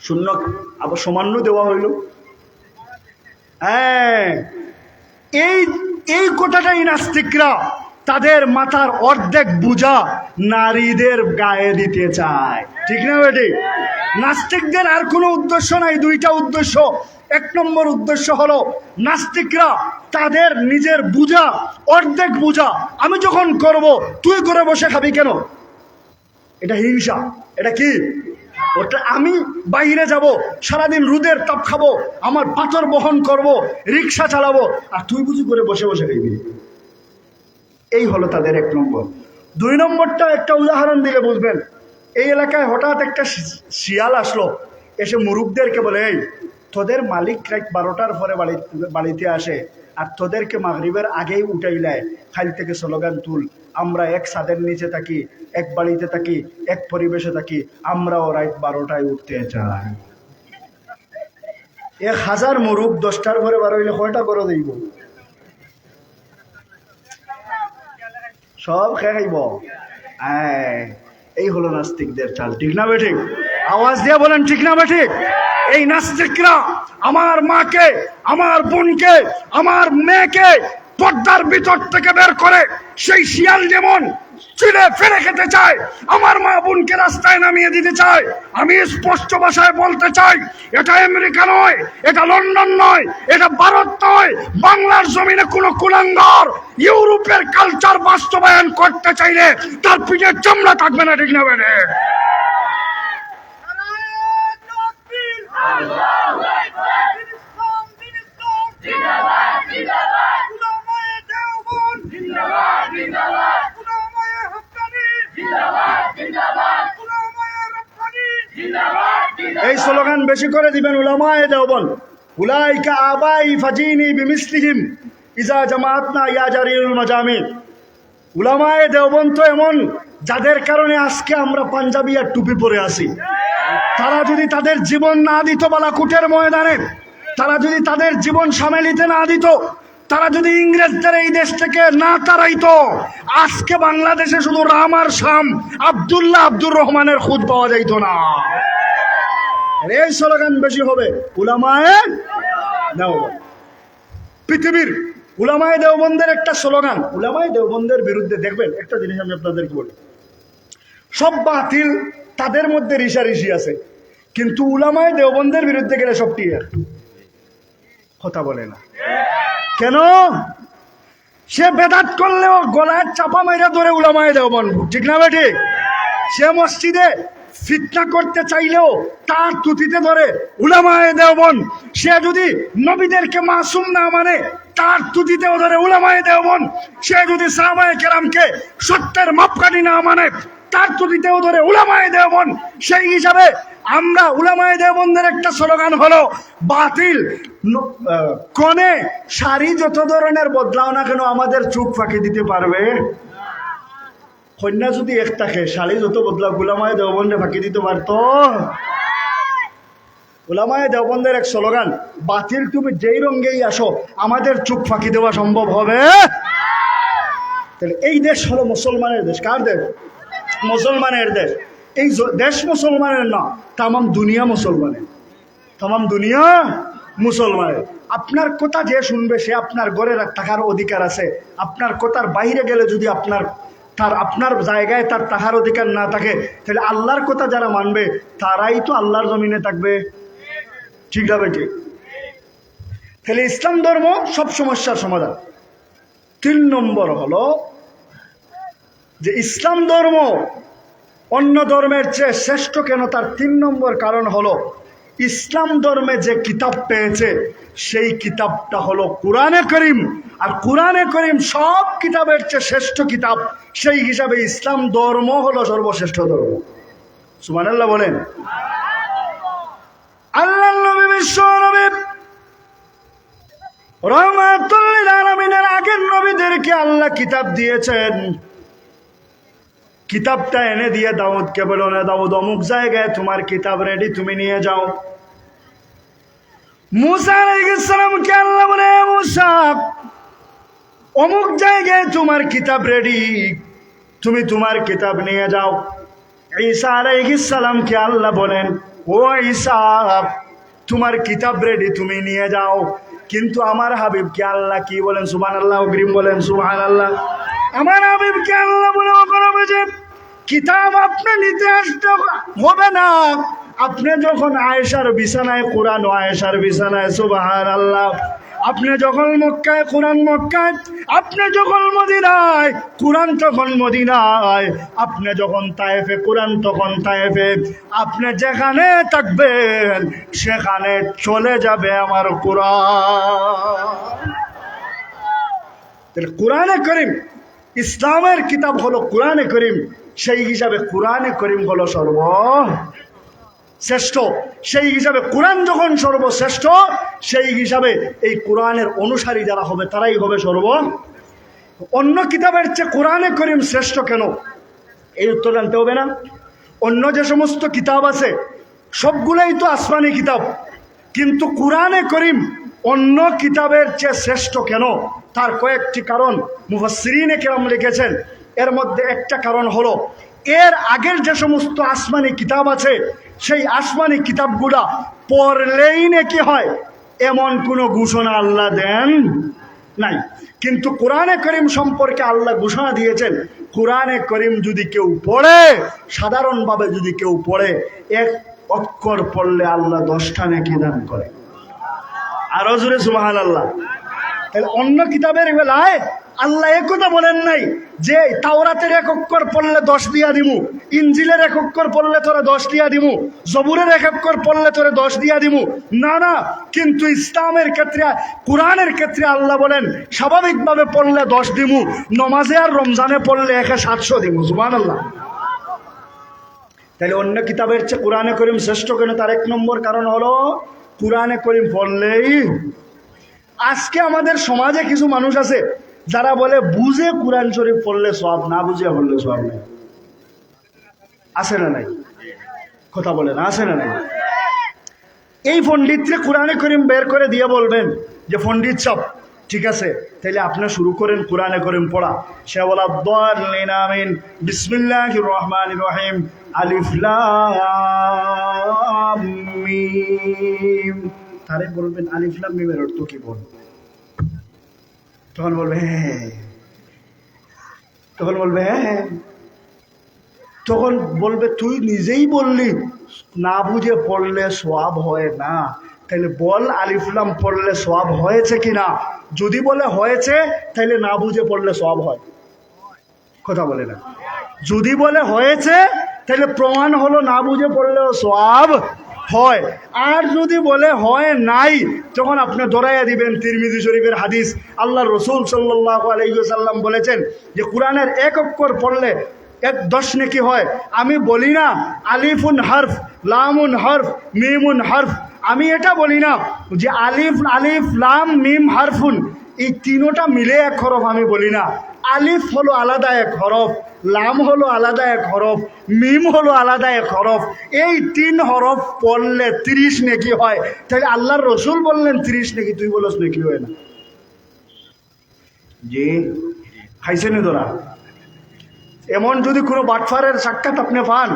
শূন্য আবার সামান্য দেওয়া হইল। হ্যাঁ, এই কথাটাই নাস্তিকরা তাদের মাথার অর্ধেক বোঝা নারীদের গায়ে দিতে চায়। ঠিক না বেটি? নাস্তিকদের আর কোনো উদ্দেশ্য নাই, দুইটা উদ্দেশ্য। 1 নম্বর উদ্দেশ্য হলো নাস্তিকরা তাদের নিজের বোঝা, অর্ধেক বোঝা আমি যখন করব তুই করে বসে খাবি কেন? এটা হিংসা। এটা কি? ওটা আমি বাইরে যাব, সারাদিন রোদের তাপ খাবো, আমার পাথর বহন করব, রিক্সা চালাবো, আর তুই বুঝি করে বসে বসে খাইবি। এই হলো তাদের 1 নম্বর। 2 নম্বরটা একটা উদাহরণ দিলে বুঝবেন। এই এলাকায় হঠাৎ একটা শিয়াল আসলো, এসে মুরুখদেরকে বলে, এই তোদের মালিক রাত 12টার পরে বাড়িতে আসে আর তোদেরকে মাগরিবের আগেই উঠাইলায়, খাইল থেকে স্লোগান তুল, আমরা এক ছাদের নিচে থাকি, এক বাড়িতে থাকি, এক পরিবেশে থাকি, আমরাও রাত 12টায় উঠতে চাই। 1000 মুরুখ 10টার পরে বার হইলে কয়টা করে দেব? সব খাইব। এই হলো নাস্তিকদের চাল। ঠিক না বেঠিক? আওয়াজ দিয়ে বলেন ঠিক না বেঠিক? এই নাস্তিকরা আমার মাকে, আমার বোনকে, আমার মেয়েকে পর্দার ভিতর থেকে বের করে সেই শিয়াল যেমন চিড়ে ফেলে খেতে চায়, আমার মা বোনকে রাস্তায় নামিয়ে দিতে চায়। আমি স্পষ্ট ভাষায় বলতে চাই, এটা আমেরিকা নয়, এটা লন্ডন নয়, এটা ভারত নয়, বাংলার জমিনে কোনো কুলাঙ্গার ইউরোপের কালচার বাস্তবায়ন করতে চাইলে তার পিঠে চামড়া থাকবে না। ঠিক না বেড়ে? এই স্লোগান বেশি করে দিবেন উলামায়ে দেওবন্দ। উলাইকা আবাই ফাজিনি বিমিসলিহিম ইজা জামাতনা ইয়া জারিউল মাজামি। উলামায়ে দেওবন্দ তো এমন যাদের কারণে আজকে আমরা পাঞ্জাবি আর টুপি পরে আছি। তারা যদি তাদের জীবন না দিত বালাকুটের ময়দানে, তারা যদি তাদের জীবন সামেলিতে না দিত, তারা যদি ইংরেজদের এই দেশ থেকে না তাড়াইতো, আজকে বাংলাদেশে শুধু রাম আর শাম, আব্দুল্লাহ আব্দুর রহমানের খুঁজ পাওয়া যাইত না। এই স্লোগান বেশি হবে উলামায়ে দেওবন্দ। পৃথিবীর উলামায়ে দেওবন্দের একটা স্লোগান, উলামায়ে দেওবন্দের বিরুদ্ধে দেখবেন একটা জিনিস আমি আপনাদেরকে বলি, সব বাতিল তাদের মধ্যে ঋষাঋষি আছে, কিন্তু উলামায়ে দেওবন্দের বিরুদ্ধে গেলে সব টিয়ার কথা বলে না। কেন? সে বেদাত করলেও গলায় চাপা মাইরা ধরে উলামায়ে দেওবন্দ। ঠিক না বেঠিক? সে মসজিদে ফিতনা করতে চাইলেও তার তুতিতে ধরে উলামায়ে দেওবন্দ। সে যদি নবীদেরকে মাসুম না মানে তার তুতিতেও ধরে উলামায়ে দেওবন্দ। সে যদি সাহাবায়ে কেরামকে সত্যের মাপকাঠি না মানে তার তুতিতেও ধরে উলামায়ে দেওবন্দ। সেই হিসাবে আমরা উলামায়ে দেওবন্দের একটা স্লোগান হলো বাতিল কনে শাড়ি যত ধরনের বদলাও না কেন আমাদের চোখ ফাঁকি দিতে পারবে। কন্যা যদি এক থাকে, শাড়ি যত বদলাও উলামায়ে দেওবন্দে ফাঁকি দিতে পারত? উলামায়ে দেওবন্দের এক স্লোগান, বাতিল তুমি যেই রঙ্গেই আসো আমাদের চোখ ফাঁকি দেওয়া সম্ভব হবে। তাহলে এই দেশ হলো মুসলমানের দেশ। কার দেশ? মুসলমানের দেশ। এই দেশ মুসলমানের না, তামাম দুনিয়া মুসলমানের। তামাম দুনিয়া মুসলমানের। আপনার কথা যে শুনবে সে আপনার ঘরে থাকার অধিকার আছে। আপনার কথার বাইরে গেলে যদি আপনার জায়গায় তার থাকার অধিকার না থাকে, তাহলে আল্লাহর কথা যারা মানবে তারাই তো আল্লাহর জমিনে থাকবে। ঠিক না বেটি? তাহলে ইসলাম ধর্ম সব সমস্যার সমাধান। 3 নম্বর হলো যে ইসলাম ধর্ম অন্য ধর্মের চেয়ে শ্রেষ্ঠ কেন, তার 3 নম্বর কারণ হলো ইসলাম ধর্মে যে কিতাব পেয়েছে সেই কিতাবটা হলো কুরআনে করিম। আর কুরআনে করিম সব কিতাবের চেয়ে শ্রেষ্ঠ কিতাব, সেই হিসাবে ইসলাম ধর্ম হলো সর্বশ্রেষ্ঠ ধর্ম। সুবহানাল্লাহ বলেন। আল্লাহর নবী বিশ্ব নবী রহমাতুল লিল আলামিনের আগের নবীদেরকে আল্লাহ কিতাব দিয়েছেন। কিতাবটা এনে দিয়ে দাউদকে বলল, না দাউদ অমুক জায়গায় তোমার কিতাব রেডি, তুমি নিয়ে যাও। মুসা আলাইহিস সালামকে আল্লাহ বলে, মুসা অমুক জায়গায় তোমার কিতাব রেডি, তুমি তোমার কিতাব নিয়ে যাও। ঈসা আলাইহিস সালামকে আল্লাহ বলেন, ও ঈসা তোমার কিতাব রেডি, তুমি নিয়ে যাও। কিন্তু আমার হাবিবকে আল্লাহ কি বলেন? সুবহানাল্লাহ, অগ্রিম বলেন সুবহানাল্লাহ। আমার হাবিবকে আল্লাহ বলে, যে কিতাব আপনি নিতে আসতে হবে না, আপনি যখন আয়েশার বিছানায় কোরআন, আয়েশার বিছানায় সুবহানাল্লাহ, আপনি যখন মক্কায় কোরআন মক্কায়, আপনি যখন মদিনায় কোরআন তখন মদিনায়, আপনি যখন তায়েফে কোরআন তখন তায়েফে, আপনি যেখানে থাকবেন সেখানে চলে যাবে আমার কোরআন। কোরআনে করিম ইসলামের কিতাব হলো কোরআনে করিম, সেই হিসাবে কোরআনে করিম হলো সর্বশ্রেষ্ঠ। সেই হিসাবে কোরআন যখন সর্বশ্রেষ্ঠ, সেই হিসাবে এই কোরআনের অনুসারী যারা হবে তারাই হবে অন্য কিতাবের চেয়ে কোরআনে করিম শ্রেষ্ঠ কেন, এই উত্তর জানতে হবে না? অন্য যে সমস্ত কিতাব আছে সবগুলোই তো আসমানি কিতাব, কিন্তু কোরআনে করিম অন্য কিতাবের চেয়ে শ্রেষ্ঠ কেন, তার কয়েকটি কারণ মুফাসসিরিনে কেরাম লিখেছেন। এর মধ্যে একটা কারণ হলো, এর আগের যে সমস্ত আসমানি কিতাব আছে সেই আসমানি কিতাবগুলা পড়লেই নাকি হয় এমন কোনো ঘোষণা আল্লাহ দেন নাই। কিন্তু কোরআনে করিম সম্পর্কে আল্লাহ ঘোষণা দিয়েছেন, কোরআনে করিম যদি কেউ পড়ে, সাধারণভাবে যদি কেউ পড়ে, 1 অক্ষর পড়লে আল্লাহ 10টা নেকি দান করে। আরো জোরে সুবহানাল্লাহ। তাহলে অন্য কিতাবের বেলায় আল্লাহ একথা বলেন নাই যে তাওরাতের 1 অক্ষর পড়লে 10 দিয়া দিমু, ইনজিলের 1 অক্ষর পড়লে তোরে 10 দিয়া দিমু, জবুরের 1 অক্ষর পড়লে তোরে 10 দিয়া দিমু। না না, কিন্তু ইসলামের ক্ষেত্রে, কোরআনের ক্ষেত্রে আল্লাহ বলেন স্বাভাবিকভাবে পড়লে 10 দিমু, নমাজে আর রমজানে পড়লে 700 দিমু। সুবহানাল্লাহ। তাহলে অন্য কিতাবের চেয়ে কোরআনে করিম শ্রেষ্ঠ কেন, তার 1 নম্বর কারণ হলো কোরআনে করিম পড়লেই। আজকে আমাদের সমাজে কিছু মানুষ আছে যারা বলে বুঝে কোরআন শরীফ পড়লে সওয়াব, না বুঝে পড়লে সওয়াব নেই। আছে না নাই? কথা বলে না, আছে না নাই? এই পণ্ডিতরে কোরআনে করিম বের করে দিয়ে বলবেন যে পণ্ডিত সাহেব ঠিক আছে, তাহলে আপনি শুরু করেন কোরআনে করিম পড়া। সে বলা দাল্লিন আমিন, বিসমিল্লাহির রহমানির রহিম, আলিফ লাম মিম। তারে বলবেন আলিফ লাম মিমের অর্থ কি বল? তখন বলবে হ্যাঁ, তখন বলবে হ্যাঁ, তখন বলবে তুই নিজেই বললি না বুঝে পড়লে সওয়াব হয় না, তাহলে বল আলিফ লাম পড়লে সওয়াব হয়েছে কিনা। যদি বলে হয়েছে, তাহলে না বুঝে পড়লে সওয়াব হয়। কথা বলে না। যদি বলে হয়েছে, তাহলে প্রমাণ হলো না বুঝে পড়লেও সওয়াব হয়। আর যদি বলে হয় নাই, তখন আপনি দৌড়াইয়া দিবেন তিরমিজি শরীফের হাদিস। আল্লাহ রসুল সাল্লাল্লাহু আলাইহি ওয়াসাল্লাম বলেছেন যে কোরআনের 1 অক্ষর পড়লে 10 নেকি হয়। আমি বলি না আলিফুন হরফ, লামুন হরফ, মিমুন হরফ। আমি এটা বলি না যে আলিফ লাম মিম হরফুন, এই তিনোটা মিলে 1 হরফ। আমি বলি না আলিফ হলো আলাদা 1 হরফ, লাম হলো আলাদা 1 হরফ, মিম হলো আলাদা 1 হরফ। এই 3 হরফ পড়লে 30 নেকি হয়। তাহলে আল্লাহর রসুল বললেন 30 নেকি, তুই বলস নেকি হয় না? জি খাইছেনি তোরা? এমন যদি কোনো বাটফারের সাক্ষাৎ আপনি পান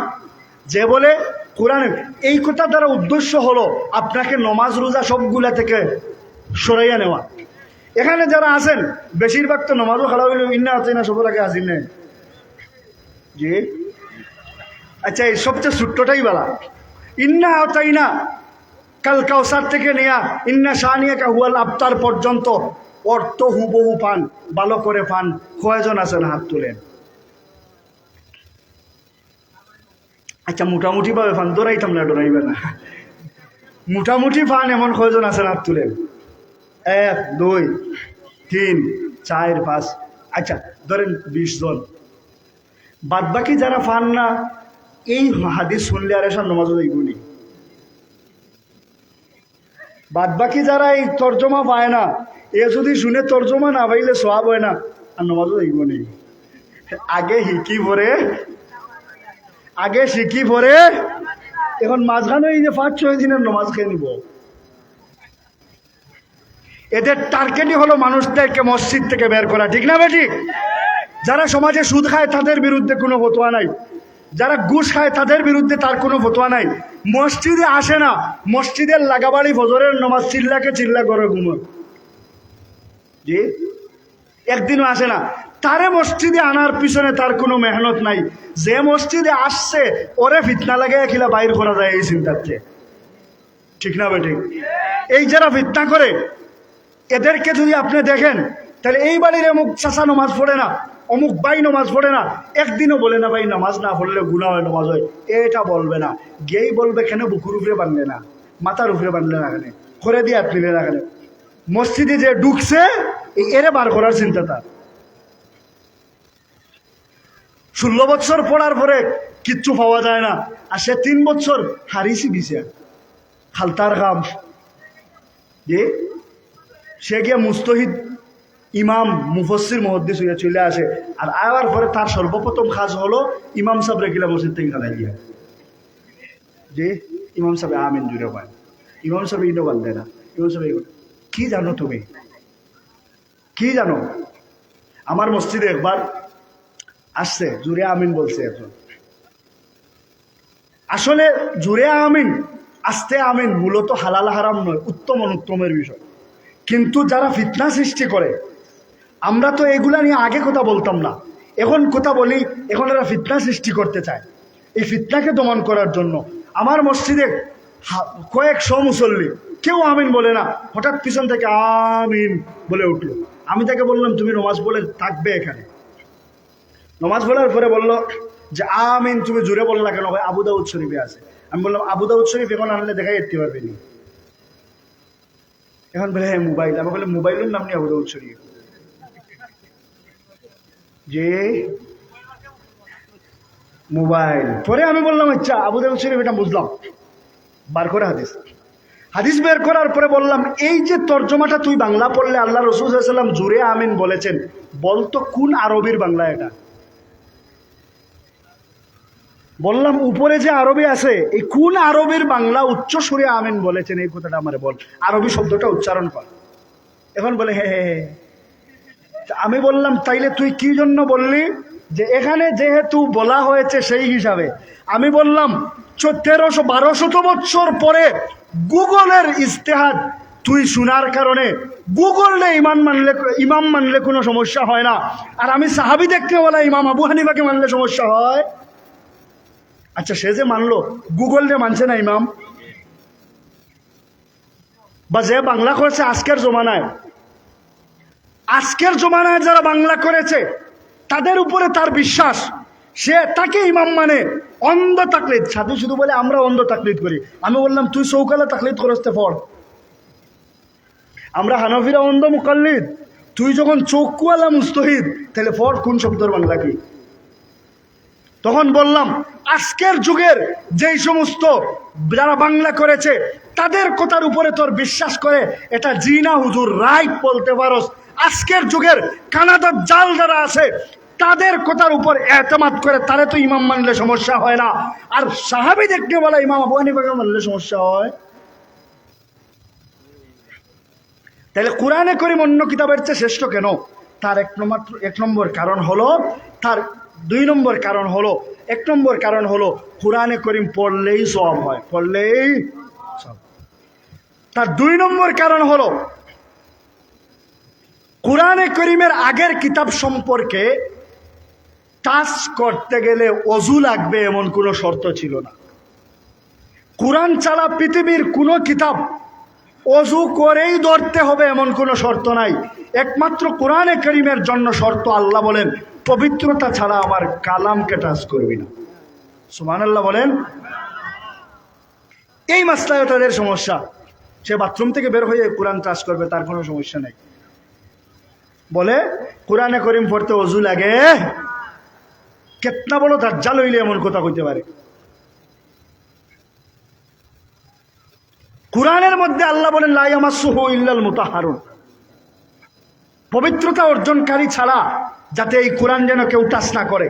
যে বলে কোরআনের এই কথা দ্বারা উদ্দেশ্য হলো আপনাকে নমাজ রোজা সবগুলা থেকে সরাইয়া নেওয়া। এখানে যারা আছেন বেশিরভাগ তো নমাজও খারাপ হইল ইন্না আছে না সবার আগে আসেন নাই জি। আচ্ছা এই সবচেয়ে ছোট্টটাই বলা ইন্না তাই না কাল কাউসার থেকে নেয়া ইন্না শানিয়া কা হুয়াল আফতার পর্যন্ত অর্থ হুবহু পান, ভালো করে পান। কয়জন আছেন হাত তুলেন? আচ্ছা মোটামুটি ভাবে পান, দৌড়াইতাম না, ডরাইবে না। মোটামুটি পান এমন কয়জন আছেন হাত তুলেন? 1 2 3 4 5, আচ্ছা ধরেন 20 জন। বাদ বাকি যারা পান না এই হাদিস শুনলে আর এসব নামাজও এইগুলি। বাদ বাকি যারা এই তর্জমা পায় না এ যদি শুনে তর্জমা না পাইলে সওয়াব হয় না আর নামাজও এইগুলো নেই। আগে শিখি পরে এখন মাঝখানে এই যে 5-6 দিনের নামাজ খেয়ে নিব। এদের টার্গেটই হলো মানুষদেরকে মসজিদ থেকে বের করা, ঠিক না বেঠিক? যারা সমাজে সুদ খায় তাদের বিরুদ্ধে কোনো ফতোয়া নাই, যারা ঘুষ খায় তাদের বিরুদ্ধে তার কোনো ফতোয়া নাই। মসজিদে আসে না, মসজিদের লাগাবাড়ি ফজরের নামাজ চিল্লা করে ঘুমোয় জি, একদিনও আসে না। তারে মসজিদে আনার পিছনে তার কোনো মেহনত নাই। যে মসজিদে আসছে ওরে ফিতনা লাগে কিলা বাইর করা যায় এই চিন্তাতে, ঠিক না বেঠিক? এই যারা ফিতনা করে এদেরকে যদি আপনি দেখেন তাহলে এই বাড়ির অমুক চাচা নামাজ পড়ে না, অমুক ভাই নামাজ পড়ে না, একদিনও বলে না ভাই নামাজ না পড়লে গুনাহ হয়, নামাজ হয়, এটা বলবে না। গেই বলবে কেন বুকুর উপরে বাঁধলে না, মাথার উপরে বাঁধলে না, কেন করে দিয়ে আপনিলে না, কেন মসজিদে যে ঢুকছে এরে বার করার চিন্তা তার। 16 বছর পড়ার পরে কিচ্ছু পাওয়া যায় না আর সে 3 বছর হারিয়েছি দিছে খালতার কাম যে সে গিয়ে মুস্তাহিদ ইমাম মুফাসসির মুহাদ্দিস হইয়া চলে আসে। আর আয়ার পরে তার সর্বপ্রথম কাজ হলো ইমাম সাহেব রেখিলা মসজিদ থেকে খালাই দিয়া যে ইমাম সাহেব আমিন জুড়ে পায়, ইমাম সাহেব ইনো বান্ধে না, ইমাম সাহেব কি জানো তুমি, কি জানো? আমার মসজিদে একবার আসছে জুড়ে আমিন বলছে একজন। আসলে জুড়ে আমিন আস্তে আমিন মূলত হালাল হারাম নয়, উত্তম অনুত্তমের বিষয়। কিন্তু যারা ফিতনা সৃষ্টি করে, আমরা তো এগুলা নিয়ে আগে কথা বলতাম না, এখন কথা বলি। এখন এরা ফিতনা সৃষ্টি করতে চায়। এই ফিতনাকে দমন করার জন্য আমার মসজিদে কয়েকশো মুসল্লি কেউ আমিন বলে না, হঠাৎ পিছন থেকে আমিন বলে উঠলো। আমি তাকে বললাম তুমি নমাজ বলে থাকবে এখানে। নমাজ বলার পরে বললো যে আমিন তুমি জুড়ে বললা কেন? ভাই আবু দাউদ শরীফে আছে। আমি বললাম আবু দাউদ শরীফ এখন আনলে দেখাই যেতে পারবে নি। এখন বলে হ্যাঁ মোবাইল। আমি বললাম মোবাইলের নাম নিয়ে আবু দাউদ শরীফ যে মোবাইল। পরে আমি বললাম আচ্ছা আবু দাউদ শরীফ এটা বুঝলাম, বার করে হাদিস বের করার পরে বললাম এই যে তর্জমাটা তুই বাংলা পড়লে আল্লাহ রাসূল সাল্লাল্লাহু আলাইহি ওয়াসাল্লাম জুড়ে আমিন বলেছেন, বলতো কোন আরবির বাংলা এটা? বললাম উপরে যে আরবি আছে এই কোন আরবির বাংলা উচ্চ সুরে আমিন বলেছেন এই কথাটা আমারে বল, আরবি শব্দটা উচ্চারণ কর। এখন বলে হ্যাঁ হ্যাঁ হ্যাঁ। আমি বললাম তাইলে তুই কি জন্য বললি? যে এখানে যেহেতু বলা হয়েছে সেই হিসাবে। আমি বললাম 1300-1200 বছর পরে গুগলের ইজতেহাদ তুই শোনার কারণে গুগলে ইমাম মানলে কোনো সমস্যা হয় না, আর আমি সাহাবী দেখতে বলা ইমাম আবু হানিফাকে মানলে সমস্যা হয়। আচ্ছা সে যে মানলো, গুগল যে মানছে না ইমাম, বা যে বাংলা করেছে আজকের জমানায় যারা বাংলা করেছে তাদের উপরে তার বিশ্বাস, সে তাকে ইমাম মানে। অন্ধ তাকলিদ, সাধু শুধু বলে আমরা অন্ধ তাকলিদ করি। আমি বললাম তুই চৌকালে তাকলিদ করতে পড়। আমরা হানফিরা অন্ধ মুকাল্লিদ, তুই যখন চৌকুয়ালা মুস্তাহিদ তাহলে পড় কোন শব্দের বাংলা কি। তখন বললাম আজকের যুগের যেই সমস্ত যারা বাংলা করেছে তাদের কথার উপরে তোর বিশ্বাস করে এটা জিনা হুজুর রাইট বলতে পারস। আজকের যুগের কানাদার জাল যারা আছে তাদের কথার উপর এতেমাদ করে তারে তো ইমাম মানলে সমস্যা হয় না, আর সাহাবী দেখতে বলা ইমাম আবু হানিফাকে মানলে সমস্যা হয়। তাহলে কোরআনে করিম অন্য কিতাবের চেয়ে শ্রেষ্ঠ কেন? তার এক নম্বর কারণ হলো, তার 2 নম্বর কারণ হলো, 1 নম্বর কারণ হলো কোরআনে করিম পড়লেই সওয়াব হয়, পড়লেই সওয়াব। তার 2 নম্বর কারণ হলো কোরআনে করিমের আগের কিতাব সম্পর্কে টাচ করতে গেলে অজু লাগবে এমন কোনো শর্ত ছিল না। কোরআন ছাড়া পৃথিবীর কোনো কিতাব অজু করেই ধরতে হবে এমন কোনো শর্ত নাই। একমাত্র কোরআনে করিমের জন্য শর্ত, আল্লাহ বলেন পবিত্রতা ছাড়া আমার কালামকে টাচ করবি না। সুবহানাল্লাহ বলেন। এই মাসলায় তাদের সমস্যা, সে বাথরুম থেকে বের হয়ে কোরআন টাচ করবে, তার কোনো সমস্যা নেই। বলে কোরআনে করিম পড়তে অজু লাগে, কেতনা বলো দাজ্জাল হইলে এমন কথা কইতে পারে। কোরআনের মধ্যে আল্লাহ বলেন লা ইয়ামাসসুহু ইল্লাল মুতাহহারুন, পবিত্রতা অর্জনকারী ছাড়া যাতে এই কোরআন যেন কেউ টাচ না করে।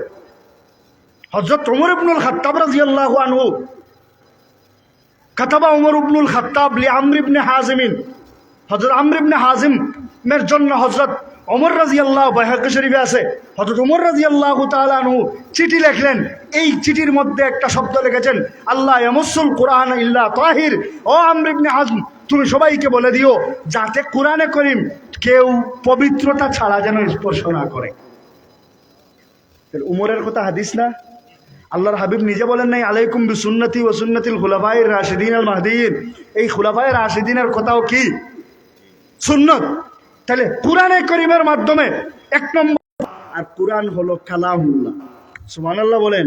হযরত ওমর ইবনুল খাত্তাব রাদিয়াল্লাহু আনহু, কাতাবা ওমর ইবনুল খাত্তাব লি আমর ইবনে হাজিম, হযরত আমর ইবনে হাজিমের জন্য হযরত ওমর রাদিয়াল্লাহু, বাইহাকি শরীফে আছে, হযরত ওমর রাদিয়াল্লাহু তাআলা আনহু চিঠি লিখলেন। এই চিঠির মধ্যে একটা শব্দ লিখেছেন আল্লাহ ইয়ামাসসুল কুরআন ইল্লা তাহির। ও আমর ইবনে হাজম, তুমি সবাইকে বলে দিও যাতে কোরআনে করিম কেউ পবিত্রতা ছাড়া যেন স্পর্শ না করে। উমরের কথা হাদিস না? আল্লাহর হাবিব নিজে বলেন নাই আলাইকুম বিসুন্নতি ওয়া সুন্নাতিল খুলাফায়ে রাশিদিন আল মাহদিয়িন? এই খুলাফায়ে রাশিদিনের কথাও কি সুন্নত? তাহলে কোরআনে করিমের মাধ্যমে 1 নম্বর। আর কোরআন হলো কালামুল্লাহ। সুবহানাল্লাহ বলেন।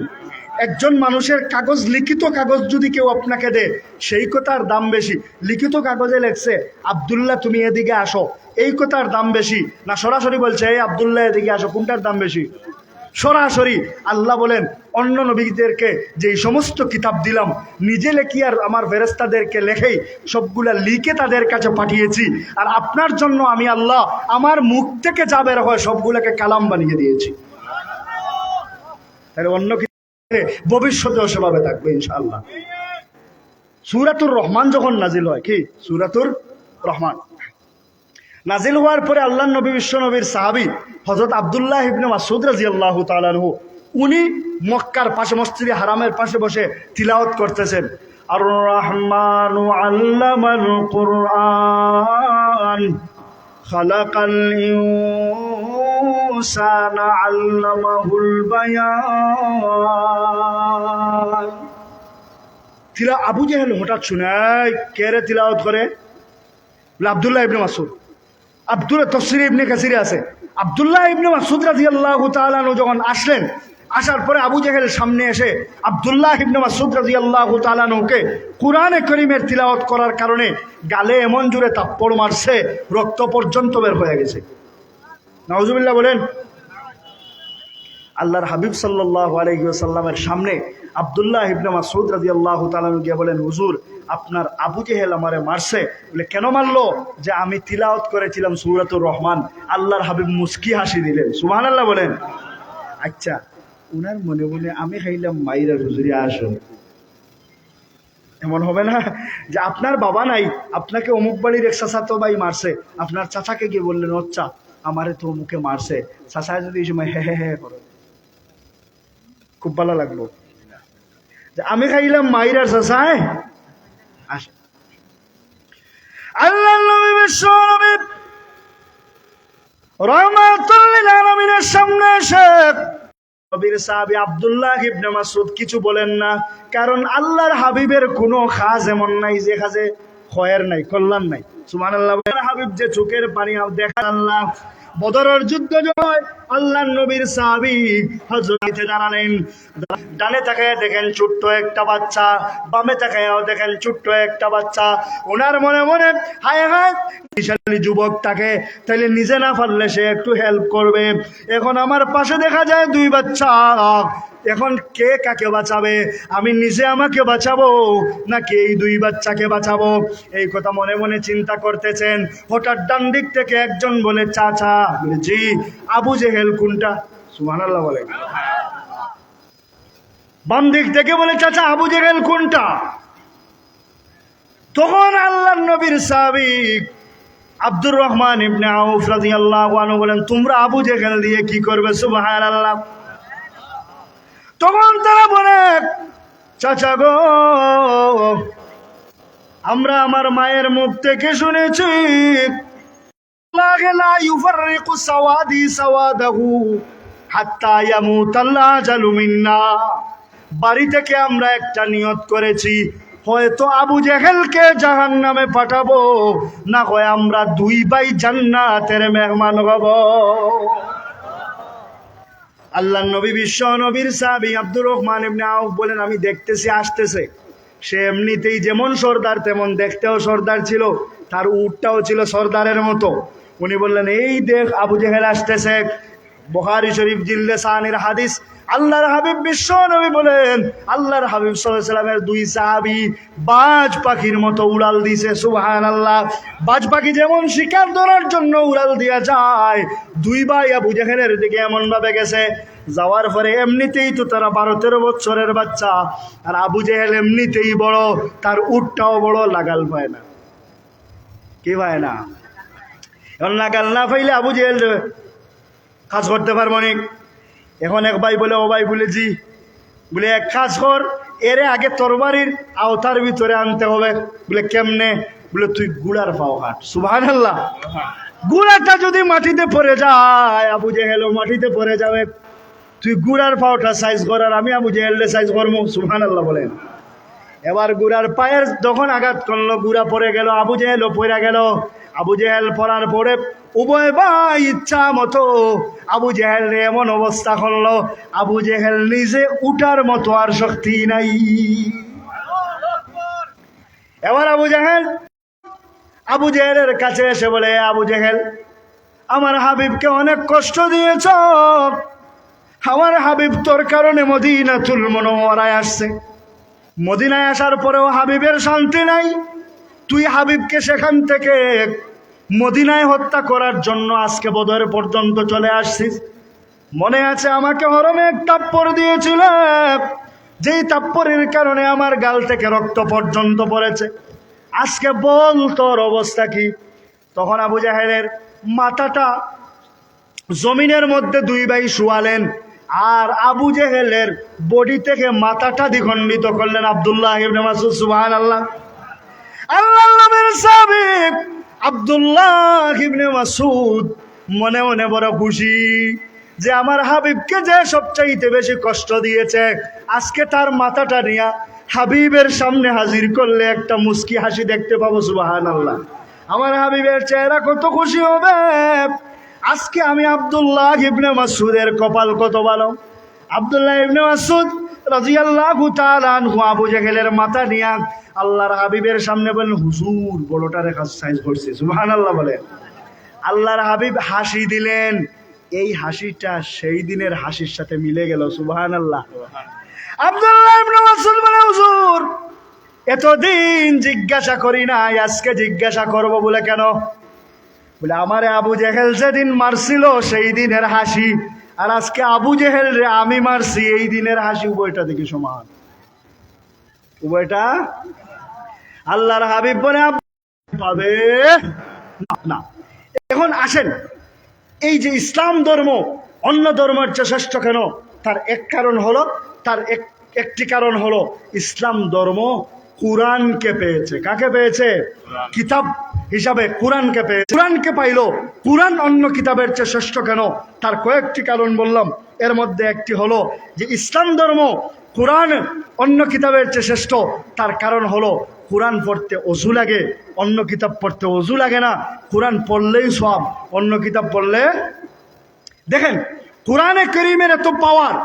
একজন মানুষের কাগজ, লিখিত কাগজ যদি কেউ আপনাকে দেয়, সেই কথার দাম বেশি। লিখিত কাগজে লেখছে আব্দুল্লাহ তুমি এদিকে আসো, এই কথার দাম বেশি না সরাসরি বলছে এই আব্দুল্লাহ এদিকে আসো, কোনটার দাম বেশি? সরাসরি। আল্লাহ বলেন অন্য নবীদেরকে যেই সমস্ত কিতাব দিলাম নিজে লেখি আর আমার ফেরেশতাদেরকে লেখেই সবগুলা লিখে তাদের কাছে পাঠিয়েছি, আর আপনার জন্য আমি আল্লাহ আমার মুখ থেকে যা বের হয় সবগুলোকে কালাম বানিয়ে দিয়েছি। তাহলে অন্য ভবিষ্যতেও সেভাবে থাকবে ইনশাআল্লাহ। সূরাতুর রহমান যখন নাজিল হয়, কি সূরাতুর রহমান নাজিল হওয়ার পরে আল্লাহর নবী, বিশ্ব নবীর সাহাবী হযরত আব্দুল্লাহ ইবনে মাসউদ রাদিয়াল্লাহু তাআলা আনহু, উনি মক্কার পাশে মসজিদে হারামের পাশে বসে তিলাওয়াত করতেছেন আর রহমানু আল্লামাল কুরআন খালাকাল ইনসানা আল্লামাহুল বায়ান। আবু জেহেল হঠাৎ শুনে কে রে তিলাওয়াত করে? বলে আব্দুল্লাহ ইবনে মাসউদ। আব্দুল্লাহ তাফসীরে ইবনে কাসিরে আছে, আব্দুল্লাহ ইবনে মাসউদ রাদিয়াল্লাহু তাআলা আনহু যখন আসলেন, আসার পরে আবু জেহেল সামনে এসে আব্দুল্লাহ ইবনে মাসউদ রাদিয়াল্লাহু তাআলা আনহুকে কোরআনে কারীমের তিলাওয়াত করার কারণে গালে এমন জোরে থাপ্পড় মারছে রক্ত পর্যন্ত বের হয়ে গেছে। নাউজুবিল্লাহ বলেন। আল্লাহর হাবিব সাল্লাল্লাহু আলাইহি ওয়াসাল্লামের সামনে আব্দুল্লাহ ইবনে মাসউদ রাদিয়াল্লাহু তাআলা আনহু গিয়ে বলেন, হুজুর আপনার আবু জেহেল আমারে মারছে। বলে কেন মারলো? যে আমি তিলাওয়াত করেছিলাম সূরাতুর রহমান। আল্লাহর হাবিব মুস্কি হাসি দিলেন। সুবহানাল্লাহ বলেন। আচ্ছা, উনার মনে মনে আমি খাইলাম মাইরা হুজুরি আসুন, এমন হবে না যে আপনার বাবা নাই, আপনাকে অমুক বাড়ির এক চাচাতো ভাই মারছে, আপনার চাচাকে গিয়ে বললেন আচ্ছা আমারে তো অমুকে মারছে, চাচায় যদি এই সময় হে হে হে করে, খুব ভালো লাগলো যে আমি খাইলাম মাইরার চাচায় আসে। আল্লাহ নবী বিশ্ব নবী রাহমাতুল লিল আলামিনের সামনে এসে নবীর সাহাবী আব্দুল্লাহ ইবনে মাসউদ কিছু বলেন না, কারণ আল্লাহর হাবিবের কোনো কাজ এমন নাই যে কাজে খয়ের নাই, কল্যাণ নাই। সুবহানাল্লাহ। হাবিব যে চোখের পানি দেখা আল্লাহ বদরের যুদ্ধ জয়, আল্লাহর নবীর সাহাবী হযরত দাঁড়ালেন, ডানে তাকায় দেখেন ছোট্ট একটা বাচ্চা, বামে তাকায়ও দেখেন ছোট্ট একটা বাচ্চা। ওনার মনে মনে হায় হায় বিশালী যুবকটাকে তাইলে নিজে না পারলে সে একটু হেল্প করবে। এখন আমার পাশে দেখা যায় 2 বাচ্চা, এখন কে কাকে বাঁচাবে? আমি নিজে আমাকে বাঁচাবো নাকি এই 2 বাচ্চাকে বাঁচাবো? এই কথা মনে মনে চিন্তা করতেছেন। হঠাৎ ডান দিক থেকে একজন বলে চাচা। জি। আবু জেহেল কোনটা? সুবহানাল্লাহ বলে। বাম দিক থেকে বলে চাচা আবু জেহেল কোনটা? তখন আল্লাহর নবীর সাহাবী আব্দুর রহমান ইবনে আউফ রাদিয়াল্লাহু আনহু বলেন, তোমরা আবু জেহেল দিয়ে কি করবে? সুবহানাল্লাহ। তখন তারা বলে, চাচা গো, আমরা আমার মায়ের মুখ থেকে শুনেছি লা ইউফাররিকু সাওয়াদি সাওয়াদাহু হাত্তা ইয়ামুতাল আজালু মিন্না। বাড়ি থেকে আমরা একটা নিয়ত করেছি, হয়তো আবু জেহেলকে জাহান্নামে পাঠাবো, না হয় আমরা দুই ভাই জান্নাতের মেহমান হব। আল্লাহর নবী, বিশ্ব নবীর সাহাবী আব্দুর রহমান ইবনে আউফ বলেন, আমি দেখতেছি আসতেছে। সে এমনিতেই যেমন সর্দার তেমন দেখতেও সর্দার ছিল, তার উটটাও ছিল সর্দারের মতো। উনি বললেন, এই দেখ আবু জেহেল আসতেছে। বুখারী শরীফ জিলদে সানির হাদিস। আল্লাহর হাবিব বিশ্ব নবী বলেন, আল্লাহর হাবিব সাল্লাল্লাহু আলাইহি ওয়াসাল্লামের দুই সাহাবী বাজ পাখির মতো উড়াল দিছে। সুবহানাল্লাহ। বাজ পাখি যেমন শিকার ধরার জন্য উড়াল দিয়া যায়, দুই ভাই আবু জেহেলের দিকে এমন ভাবে গেছে, যাওয়ার পরে এমনিতেই তো তারা 12-13 বছরের বাচ্চা, আর আবু জেহেল এমনিতেই বড়, তার উটটাও বড়, লাগাল পায় না। কি পায় না? এখন লাগাল না পাইলে আবু জেহেল কাজ করতে পারবো না। এখন এক ভাই বলে, ও ভাই বলে, জি। বলে, এক কাজ কর, এরে আগে তরবারির আওতার ভিতরে আনতে হবে। বলে, কেমনে? বলে, তুই গুড়ার পাও হাট। সুবহানাল্লাহ। গুড়াটা যদি মাটিতে পড়ে যায়, আবু জেহেলও মাটিতে পড়ে যাবে। তুই গুড়ার পাওটা সাইজ কর, আর আমি আবু জেহেলের সাইজ করবো। সুবহানাল্লাহ বলেন। এবার গুড়ার পায়ের যখন আঘাত করলো, গুড়া পড়ে গেল, আবু জেহেলও পড়ে গেল। আবু জেহেল পড়ার পরে উভয় ভাই ইচ্ছা মতো আবু জেহেল এমন অবস্থা করলো, আবু জেহেল নিজে উঠার মতো আর শক্তি নাই। এবার আবু জেহেলের কাছে এসে বলে, আবু জেহেল, আমার হাবিবকে অনেক কষ্ট দিয়েছ। আমার হাবিব তোর কারণে মদিনাতুল মুনাওয়ারায় আসছে। মদিনায় আসার পরেও হাবিবের শান্তি নাই। তুই হাবিবকে সেখান থেকে মদিনায় হত্যা করার জন্য আজকে বদর পর্যন্ত চলে আসছিস। মনে আছে আমাকে হরমে এক থাপ্পড় দিয়েছিল, যেই থাপ্পড়ের কারণে আমার গাল থেকে রক্ত পর্যন্ত পড়েছে। আজকে বল তোর অবস্থা কি? তখন আবু জাহেলের মাথাটা জমিনের মধ্যে দুই ভাই শুয়ালেন, আর আবু জেহেলের বডি থেকে মাথাটা দ্বিখণ্ডিত করলেন আব্দুল্লাহ ইবনে মাসউদ। সুবহানাল্লাহ। আল্লাহর নবীর সাহাবী আব্দুল্লাহ ইবনে মাসউদ মনে মনে বড় খুশি যে আমার হাবিবকে যে সবচাইতে বেশি কষ্ট দিয়েছে, আজকে তার মাথাটা নিয়ে হাবিবের সামনে হাজির করলে একটা মুস্কি হাসি দেখতে পাবো। সুবহানাল্লাহ। আমার হাবিবের চেহারা কত খুশি হবে। আজকে আমি আব্দুল্লাহ ইবনে মাসউদের কপাল কত ভালো। আব্দুল্লাহ ইবনে মাসউদ রাদিয়াল্লাহু তাআলা আনহু আবু জেহেলের মাথা নিয়ে আল্লাহর হাবিবের সামনে বললেন, হুজুর বড়টা রেখা সাইজ করছে। সুবহানাল্লাহ বলে। আল্লাহর হাবিব হাসি দিলেন, এই হাসিটা সেই দিনের হাসির সাথে মিলে গেল। সুবহানাল্লাহ। আব্দুল্লাহ ইবনে মাসউদ বলে, হুজুর এতদিন জিজ্ঞাসা করি নাই, আজকে জিজ্ঞাসা করব। বলে, কেন? বলে, আমারে আবু জেহেল যেদিন মারছিল সেই দিনের হাসি, আর আজকে আবু জেহেল রে আমি মারছি, এই দিনের হাসি উভয়টা দেখি সমান। উভয়টা আল্লাহর হাবিব বলে পাবে না। এখন আসেন, এই যে ইসলাম ধর্ম অন্য ধর্মের চেয়ে শ্রেষ্ঠ কেন, তার একটি কারণ হলো ইসলাম ধর্ম কুরআনকে পেয়েছে। কাকে পেয়েছে? কিতাব হিসাবে কুরআনকে পেয়েছে। কুরআনকে পাইলো। কুরআন অন্য কিতাবের চেয়ে শ্রেষ্ঠ কেন, তার কয়েকটি কারণ বললাম। এর মধ্যে একটি হলো যে ইসলাম ধর্ম কুরআন অন্য কিতাবের চেয়ে শ্রেষ্ঠ, তার কারণ হলো কুরআন পড়তে অজু লাগে, অন্য কিতাব পড়তে অজু লাগে না। কুরআন পড়লেই সব, অন্য কিতাব পড়লে। দেখেন কুরআনে কারীমের এত পাওয়ার,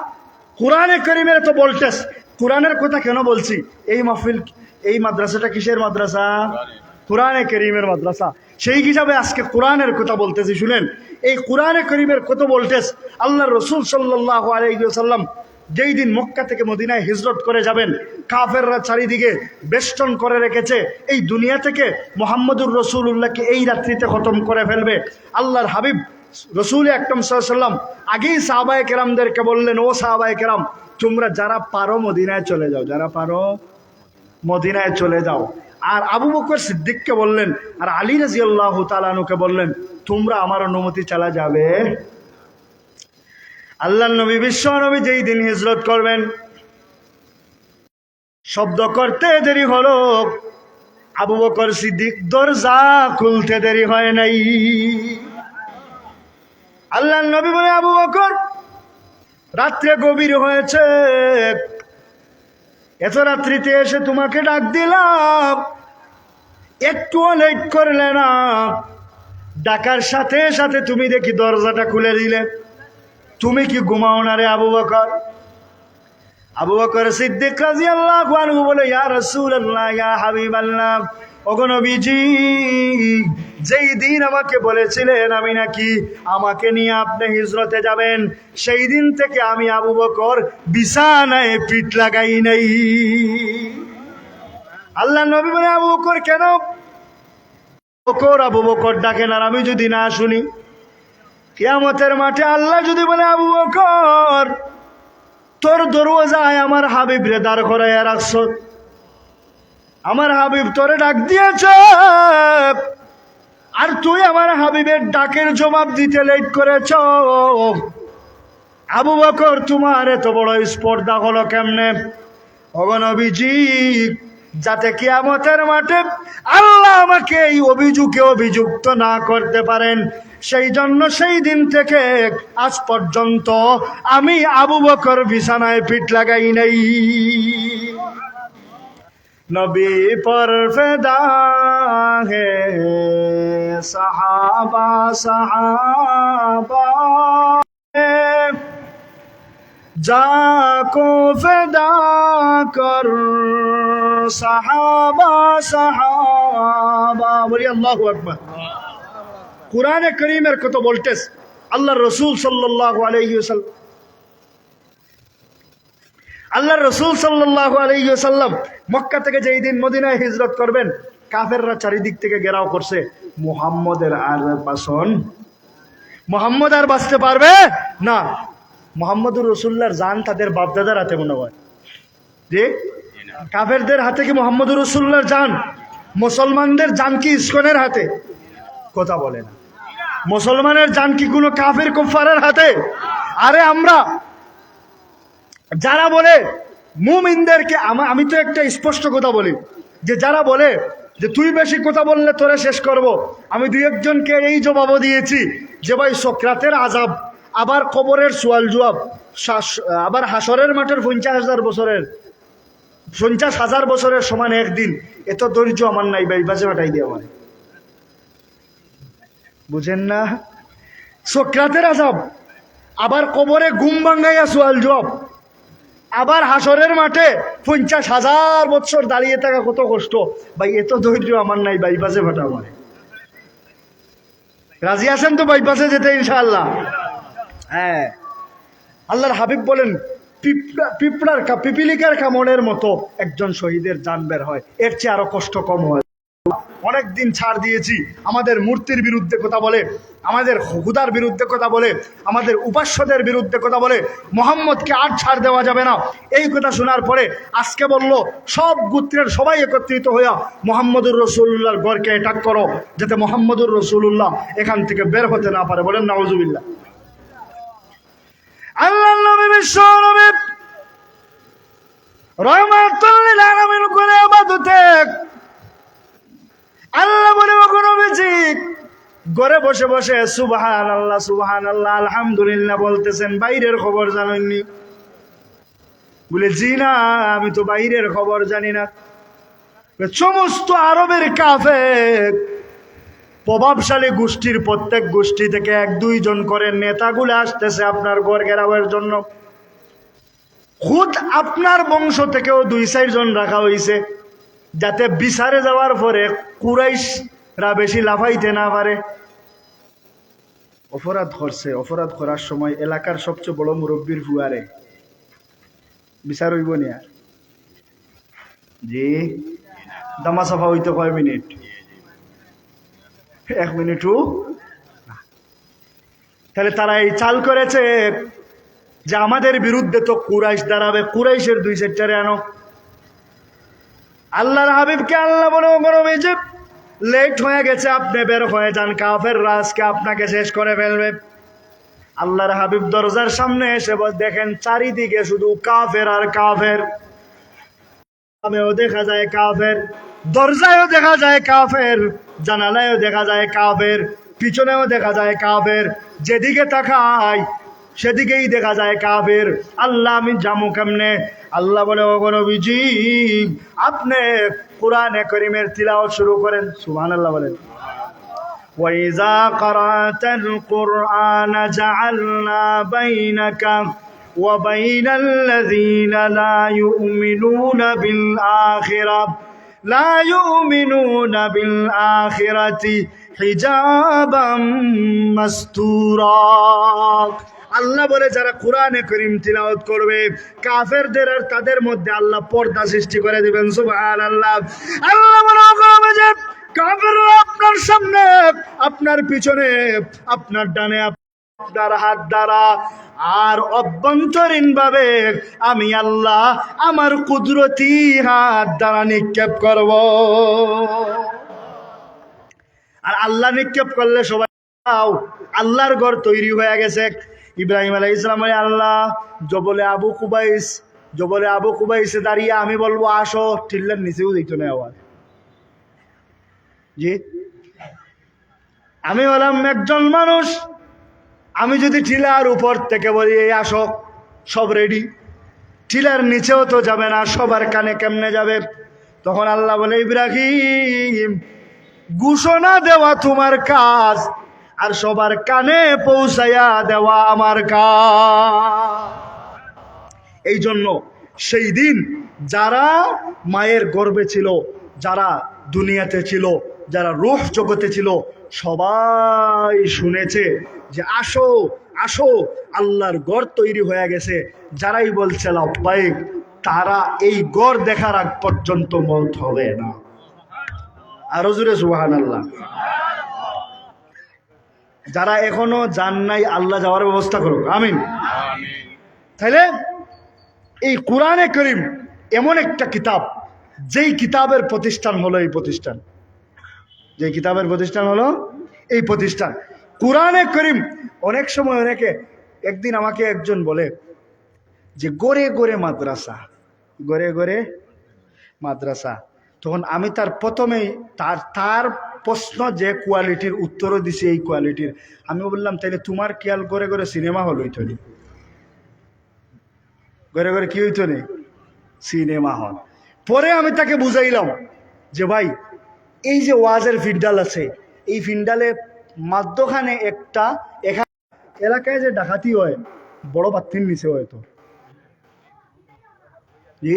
কুরআনে কারীমের এত ভোল্টেজ। কুরআনের কথা কেন বলছি? এই মাহফিল, এই মাদ্রাসাটা কিসের মাদ্রাসা? কুরআনে কারীমের মাদ্রাসা। সেই হিসাবে আজকে কুরআনের কথা বলতেছি। শুনেন, এই কুরআনে কারীমের কত ভোল্টেজ। আল্লাহর রাসূল সাল্লাল্লাহু আলাইহি ওয়াসাল্লাম যেই দিন মক্কা থেকে মদিনায় হিজরত করে যাবেন, কাফেররা চারিদিকে বেষ্টন করে রেখেছে। এই দুনিয়া থেকে মুহাম্মদুর রাসূলুল্লাহকে এই রাত্রিতে খতম করে ফেলবে। আল্লাহর হাবিব রসুল আকরাম সাল্লাল্লাহু আলাইহি ওয়াসাল্লাম আগেই সাহাবায়ে কেরামদেরকে বললেন, ও সাহাবায়ে কেরাম, তোমরা যারা পারো মদিনায় চলে যাও, যারা পারো মদিনায় চলে যাও। আর আবু বকর সিদ্দিককে বললেন, আর আলী রাদিয়াল্লাহু তাআলা আনহুকে বললেন, তোমরা আমার অনুমতি চালা যাবে। আল্লাহর নবী বিশ্ব নবী যেই দিন হিজরত করবেন, শব্দ করতে দেরি হলো, আবু বকর সিদ্দিক দরজা খুলতে দেরি হয় নাই। আল্লাহর নবী বলে, আবু বকর, রাত্রে গভীর হয়েছে, এত রাত্রিতে এসে তোমাকে ডাক দিলাম, একটুও লেট করলে না, ডাকার সাথে সাথে তুমি দেখি দরজাটা খুলে দিলে, তুমি কি ঘুমাও না রে আবু বকর? আবু বকর সিদ্দিক রাদিয়াল্লাহু আনহু বলে, ইয়া রাসূলুল্লাহ, ইয়া হাবিবাল্লাহ, ওগো নবীজি, যেই দিন আমাকে বলেছিলেন আমি নাকি আমাকে নিয়ে আপনি হিজরতে যাবেন, সেই দিন থেকে আমি আবু বকর বিছানায় পিঠ লাগাই নাই। আল্লাহ নবী বলে, আবু বকর কেন? আবু বকর ডাকেন আর আমি যদি না শুনি? কিয়ামতের মাঠে আল্লাহ যদি বলে, আবু বকর, তোর দরওয়াজায় আমার হাবিব রে দাঁড় করাইয়া রাখছ, আমার হাবিব তোরে ডাক দিয়েছে, আর তুই আমার হাবিবের ডাকের জবাব দিতে লেট করেছ, আবু বকর তোমার এত বড় স্পর্ধা হলো কেমনে? ওগো নবীজি, যাতে কিয়ামতের মাঠে আল্লাহ আমাকে এই অভিযোগে অভিযুক্ত না করতে পারেন, সেই জন্য সেই দিন থেকে আজ পর্যন্ত আমি আবু বকর বিছানায় পিঠ লাগাই নাই। নবী পর ফিদা হে সাহাবা সাহাবা, যাকো ফিদা কর সাহাবা সাহাবা। বলি আল্লাহু আকবার। কুরআনে কারীমের কত ভোল্টেজ! আল্লাহর রাসূল সাল্লাল্লাহু আলাইহি ওয়াসাল্লাম, আল্লাহর রাসূল সাল্লাল্লাহু আলাইহি ওয়াসাল্লাম মক্কা থেকে যেই দিন মদিনায় হিজরত করবেন, কাফেররা চারিদিক থেকে ঘেরাও করছে, মুহাম্মদের আর বাসন, মুহাম্মদ আর বাঁচতে পারবে না। মুহাম্মদুর রাসূলুল্লাহর জান তাদের বাপদাদার হাতে মনে হয়, যে কাফেরদের হাতে কি মুহাম্মদুর রাসূলুল্লাহর জান? মুসলমানদের জান কি ইসকনের হাতে? কথা বলে না। মুসলমানের জান কি কোনো কাফের কুফারের হাতে? আরে আমরা যারা বলে মুমিনদেরকে, আমি তো একটা স্পষ্ট কথা বলি, যে যারা বলে যে তুই বেশি কথা বললে তোরে শেষ করব, আমি দুই একজনকে এই জবাবও দিয়েছি যে ভাই সক্রাতের আযাব, আবার কবরের সোয়াল জবাব, আবার হাসরের মাঠের 50,000 বছরের সমান একদিন, এত ধৈর্য আমার নাই ভাই, বাজে মাটাই দিয়ে আমার, বুঝেন না? সক্রাতের আযাব, আবার কবরে ঘুম ভাঙ্গাইয়া সোয়াল জবাব, আবার হাসরের মাঠে 50,000 বছর দাঁড়িয়ে থাকা কত কষ্ট ভাই, এত ধৈর্য আমার নাই, বাইপাসে ফাটা আমার। রাজি আছেন তো বাইপাসে যেতে ইনশাআল্লাহ? হ্যাঁ। আল্লাহর হাবিব বলেন, পিপিলিকার কামড়ের মতো একজন শহীদের জান বের হয়, এর চেয়ে আরো কষ্ট কম হয়। অনেকদিন ছাড় দিয়েছি, আমাদের মূর্তির বিরুদ্ধে কথা বলে, আমাদের খুদার বিরুদ্ধে কথা বলে, আমাদের উপাস্যদের বিরুদ্ধে কথা বলে, মুহাম্মদকে আর ছাড় দেওয়া যাবে না। এই কথা শোনার পরে আজকে বলল সব গোত্রের সবাই একত্রিত হইয়া মুহাম্মদুর রাসূলুল্লাহর ঘরকে অ্যাটাক করো, যাতে মুহাম্মদুর রাসূলুল্লাহ এখান থেকে বের হতে না পারে। বলেন নাউজুবিল্লাহ। আল্লাহর নবী বিশ্ব নবী রহমাতুল লিল আলামিন করে ইবাদতে, আল্লাহ বলে ওগো নবীজি ঘরে বসে বসে সুবহানাল্লাহ সুবহানাল্লাহ আলহামদুলিল্লাহ বলতেছেন, বাইরের খবর জানেননি? বলে জি না, আমি তো বাইরের খবর জানি না। সমস্ত আরবের কাফের প্রভাবশালী গোষ্ঠীর প্রত্যেক গোষ্ঠী থেকে 1-2 করে নেতাগুলো আসতেছে আপনার ঘর ঘেরাওয়ের জন্য। খুদ আপনার বংশ থেকেও 2-4 জন রাখা হয়েছে, যাতে বিচারে যাওয়ার পরে কুরাইশরা বেশি লাফাইতে না পারে। অপরাধ করছে, অপরাধ করার সময় এলাকার সবচেয়ে বড় মুরব্বীর ফুয়ারে বিচার হইব না? জি, দামা সাফা হইতে কয় মিনিট? 1 মিনিটও না। তাহলে তারা এই চাল করেছে যে আমাদের বিরুদ্ধে তো কুরাইশ দাঁড়াবে, কুরাইশের 2-4টারে আনো। আল্লাহর হাবিবকে আল্লাহ বলে, ও নবীজি লেট হয়ে গেছে, আপনি বের হয়ে যান, কাফেররা আজকে আপনাকে শেষ করে ফেলবে। আল্লাহর হাবিব দরজার সামনে এসে দেখেন চারিদিকে শুধু কাফের আর কাফের। আমিও দেখা যায় কাফের, দরজায়ও দেখা যায় কাফের, জানালায়ও দেখা যায় কাফের, পিছনেও দেখা যায় কাফের, যেদিকে তাকাই সেদিকেই দেখা যায় কাফের। আল্লাহ আমি জামু কেমনে? আল্লাহ বলে, ও নবীজি আপনি কোরআনে করিমের তিলাওয়াত শুরু করেন। সুবহানাল্লাহ বলেন। وَإِذَا قَرَأْتَ الْقُرْآنَ جَعَلْنَا بَيْنَكَ وَبَيْنَ الَّذِينَ لَا يُؤْمِنُونَ بِالْآخِرَةِ حِجَابًا مَسْتُورًا। আল্লাহ বলে যারা কোরআনে করিম তিলাওয়াত করবে কাফেরদের আর তাদের মধ্যে আল্লাহ পর্দা সৃষ্টি করে দিবেন। সুবহানাল্লাহ। আল্লাহ বলে যে কাফেররা আপনার সামনে, আপনার পিছনে, আপনার ডানে, আপনার হাত দ্বারা, আর অভ্যন্তরীণ ভাবে আমি আল্লাহ আমার কুদরতি হাত দ্বারা নিক্ষেপ করব। আর আল্লাহ নিক্ষেপ করলে সবাই আল্লাহর ঘর তৈরি হয়ে গেছে। ইব্রাহিম আলাইহিস সালাম বলে, আল্লাহ জবলে আবু কুবাইসে দাঁড়িয়ে আমি বলবো আসো, টিল্লার নিচেও দেখতো না আওয়াজ। জি, আমি হলাম একজন মানুষ, আমি যদি টিলার উপর থেকে বলি এই আসো, সব রেডি, টিলার নিচেও তো যাবে না, সবার কানে কেমনে যাবে? তখন আল্লাহ বলে, ইব্রাহিম ঘোষণা দেওয়া তোমার কাজ, আর সবার কানে পৌঁছাইয়া দেওয়া আমার কাজ। এই জন্য সেই দিন যারা মায়ের গর্ভে ছিল, যারা দুনিয়াতে ছিল, যারা রূহ জগতে ছিল, সবাই শুনেছে যে আসো আসো আল্লাহর ঘর তৈরি হয়ে গেছে। যারাই বলছে লাব্বাইক, তারা এই ঘর দেখার আগ পর্যন্ত মওত হবে না। আরো জোরে সুবহানাল্লাহ। যারা এখনো যান নাই, আল্লাহ যাওয়ার ব্যবস্থা করুক, আমিন। তাহলে এই কোরআনে করিম এমন একটা কিতাব, যেই কিতাবের প্রতিষ্ঠান হলো এই প্রতিষ্ঠান, যেই কিতাবের প্রতিষ্ঠান হলো এই প্রতিষ্ঠান কোরআনে করিম। অনেক সময় অনেকে, একদিন আমাকে একজন বলে যে গড়ে গড়ে মাদ্রাসা, গড়ে গড়ে মাদ্রাসা। তখন আমি তার প্রথমেই তার প্রশ্ন যে কোয়ালিটির উত্তরও দিছি এই কোয়ালিটির, আমি বললাম তাহলে তোমার খেয়াল করে করে সিনেমা হল হইতো নি? ঘরে ঘরে কি হইতো নি? Cinema hall. পরে আমি তাকে বুঝাইলাম যে ভাই, এই যে ওয়াজের ফিন্ডাল আছে, এই ফিন্ডালে মাধ্যখানে একটা, এখানে এলাকায় যে ডাকাতি হয় বড় বাত্তির নিচে হয়তো, জি,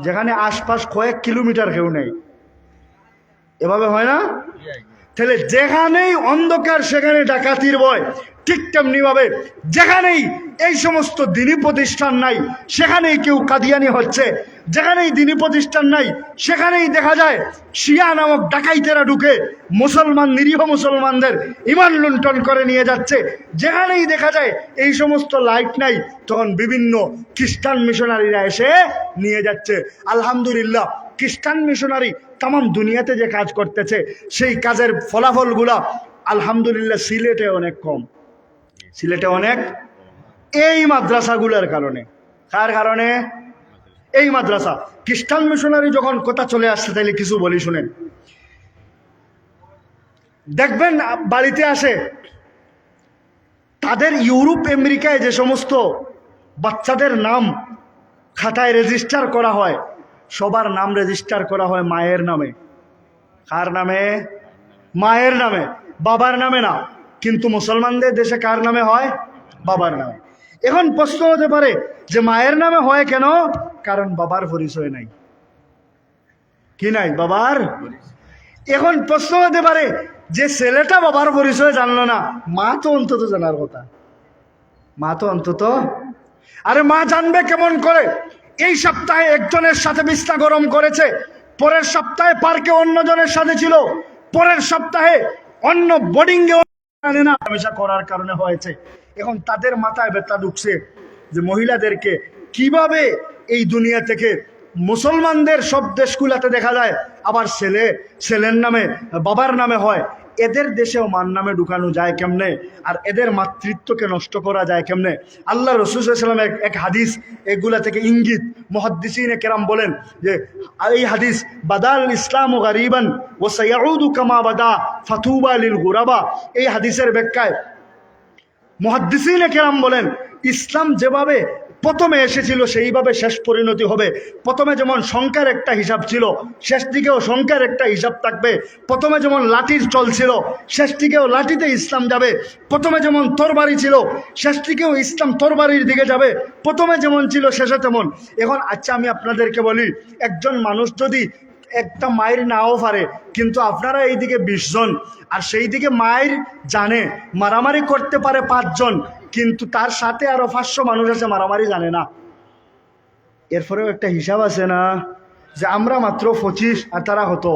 যেখানে আশপাশ কয়েক কিলোমিটার কেউ নেই, এভাবে হয় না? তাহলে যেখানেই অন্ধকার সেখানে ডাকাতির ভয়, ঠিক তেমনি ভাবে যেখানেই এই সমস্ত দিনী প্রতিষ্ঠান নাই সেখানেই কেউ কাদিয়ানি হচ্ছে, যেখানেই দিনী প্রতিষ্ঠান নাই সেখানেই দেখা যায় শিয়া নামক ডাকাইতেরা ঢুকে মুসলমান, নিরীহ মুসলমানদের ইমান লুণ্ঠন করে নিয়ে যাচ্ছে। যেখানেই দেখা যায় এই সমস্ত লাইট নাই, তখন বিভিন্ন খ্রিস্টান মিশনারিরা এসে নিয়ে যাচ্ছে। আলহামদুলিল্লাহ, খ্রিস্টান মিশনারি তাম দুনিয়াতে যে কাজ করতেছে, সেই কাজের ফলাফলগুলা আলহামদুলিল্লাহ সিলেটে অনেক কম, সিলেটে অনেক, এই মাদ্রাসাগুলোর কারণে। কার কারণে? এই মাদ্রাসা। খ্রিস্টান মিশনারি যখন কথা চলে আসছে, তাইলে কিছু বলি শুনেন। দেখবেন বাড়িতে আসে, তাদের ইউরোপ আমেরিকায় যে সমস্ত বাচ্চাদের নাম খাতায় রেজিস্টার করা হয়, সবার নাম রেজিস্টার করা হয় মায়ের নামে। কার নামে? মায়ের নামে, বাবার নামে না। কিন্তু মুসলমানদের দেশে কার নামে হয়? বাবার নামে। এখন প্রশ্ন হতে পারে যে মায়ের নামে হয় কেন? কারণ বাবার পরিচয় নাই। কি নাই? বাবার। এখন প্রশ্ন হতে পারে যে ছেলেটা বাবার পরিচয় জানলো না, মা তো অন্তত জানার কথা, মা তো অন্তত, আরে মা জানবে কেমন করে? এই সপ্তাহে একজনের সাথে বিছনা গরম করেছে, পরের সপ্তাহে পার্কে অন্যজনের সাথে ছিল, পরের সপ্তাহে অন্য বোর্ডিংয়ে জানে না, হামেশা করার কারণে হয়েছে। এখন তাদের মাথায় ব্যথা ঢুকছে যে মহিলাদেরকে কিভাবে এই দুনিয়া থেকে মুসলমানদের সব দেশগুলাতে দেখা যায়, আবার ছেলের নামে বাবার নামে হয়। এদের দেশেও মার নামে ঢুকানো যায় কেমনে? আর এদের মাতৃত্বকে নষ্ট করা যায় কেমনে? আল্লাহ রাসূল সাল্লাল্লাহু আলাইহি ওয়াসাল্লাম এক হাদিস, এগুলা থেকে ইঙ্গিত মুহাদ্দিসিনে কেরাম বলেন যে এই হাদিস, বাদাল ইসলামু গারিবান ওয়া সায়াউদু কামা বাদা ফাতুবা লিল গুরাবা। এই হাদিসের ব্যাখ্যায় মুহাদ্দিসিনে কেরাম বলেন, ইসলাম যেভাবে প্রথমে এসেছিল সেইভাবে শেষ পরিণতি হবে। প্রথমে যেমন সংখ্যার একটা হিসাব ছিল, শেষ দিকেও সংখ্যার একটা হিসাব থাকবে। প্রথমে যেমন লাঠির চল ছিল, শেষ দিকেও লাঠিতে ইসলাম যাবে। প্রথমে যেমন তরবারি ছিল, শেষ দিকেও ইসলাম তরবারির দিকে যাবে। প্রথমে যেমন ছিল, শেষে তেমন। এখন আচ্ছা, আমি আপনাদেরকে বলি, একজন মানুষ যদি একটা মায়ের নাও পারে, কিন্তু আপনারা এইদিকে 20 জন, আর সেই দিকে মায়ের জানে মারামারি করতে পারে 5 জন, কিন্তু তার সাথে আরো 500 মানুষ আছে মারামারি জানে না। এরপরেও একটা হিসাব আছে না, যে আমরা মাত্র 25 আর তারা হতো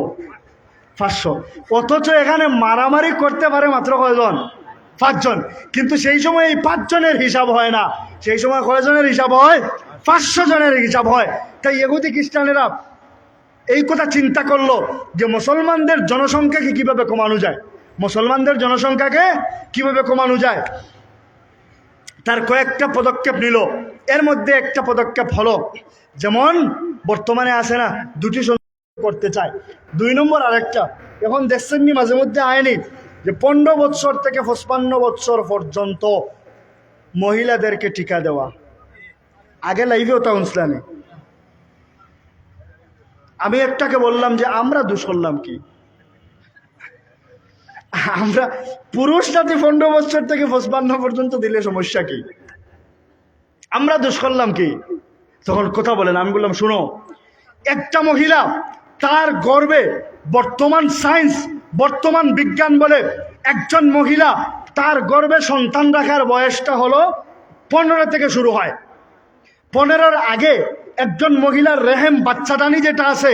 500, অথচ এখানে মারামারি করতে পারে মাত্র কয়জন? 5 জন। কিন্তু সেই সময় এই 5 জনের হিসাব হয় না, সেই সময় কয়জনের হিসাব হয়? 500 জনের হিসাব হয়। তাই ইহুদি খ্রিস্টানেরা এই কথা চিন্তা করলো যে মুসলমানদের জনসংখ্যাকে কিভাবে কমানো যায়, মুসলমানদের জনসংখ্যাকে কিভাবে কমানো যায়। তার কয়েকটা পদক্ষেপ নিল। এর মধ্যে একটা পদক্ষেপ হলো, যেমন বর্তমানে আসে না, 2টি করতে চায়। 2 নম্বর আরেকটা, এখন দেখছেন নি মাঝে মধ্যে আয়নি, যে 15 বৎসর থেকে 55 বৎসর পর্যন্ত মহিলাদেরকে টিকা দেওয়া। আগে লাইভেও তা শুনছিলাম। আমি একটাকে বললাম যে আমরা দোষ করলাম কি? আমরা পুরুষ জাতি 15 বছর থেকে 55 পর্যন্ত দিলে সমস্যা কি? আমরা দোষ করলাম কি? তখন কথা বলেন। আমি বললাম, শুনো, একটা মহিলা তার গর্ভে, বর্তমান সায়েন্স, বর্তমান বিজ্ঞান বলে, একজন মহিলা তার গর্ভে সন্তান রাখার বয়সটা হলো 15 থেকে শুরু হয়। 15-র আগে একজন মহিলার রেহেম, বাচ্চাদানি যেটা আছে,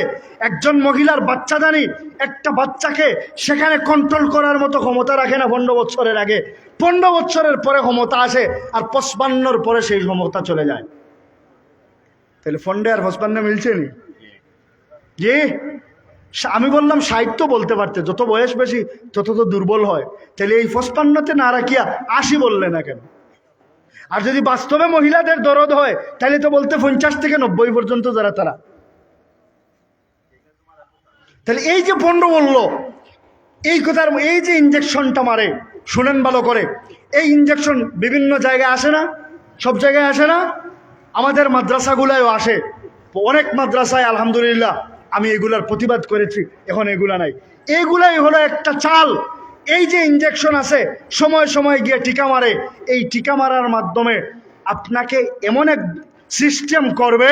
একজন মহিলার বাচ্চাদানি একটা বাচ্চাকে সেখানে কন্ট্রোল করার মতো ক্ষমতা রাখে না 15 বছরের আগে। 15 বছরের পরে ক্ষমতা আসে, আর 55-র পরে সেই ক্ষমতা চলে যায়। তাহলে 15 আর 55 মিলছে নি? জি, আমি বললাম 60 তো বলতে পারতে, যত বয়স বেশি তত তো দুর্বল হয়। তাহলে এই 55-তে না রাখিয়া 80 বললে না কেন? আর যদি বাস্তবে মহিলাদের দরদ হয়, তাহলে তো বলতে 50 থেকে 90 পর্যন্ত যারা, তারা। তাহলে এই যে 15 বললো, এই কথার, এই যে ইঞ্জেকশনটা মারে, শুনেন ভালো করে, এই ইঞ্জেকশন বিভিন্ন জায়গায় আসে না? সব জায়গায় আসে না? আমাদের মাদ্রাসাগুলায়ও আসে। অনেক মাদ্রাসায় আলহামদুলিল্লাহ আমি এগুলার প্রতিবাদ করেছি, এখন এগুলা নাই। এইগুলাই হলো একটা চাল। এই যে ইঞ্জেকশন আছে, সময় সময় গিয়ে টিকা মারে, এই টিকা মারার মাধ্যমে আপনাকে এমন এক সিস্টেম করবে,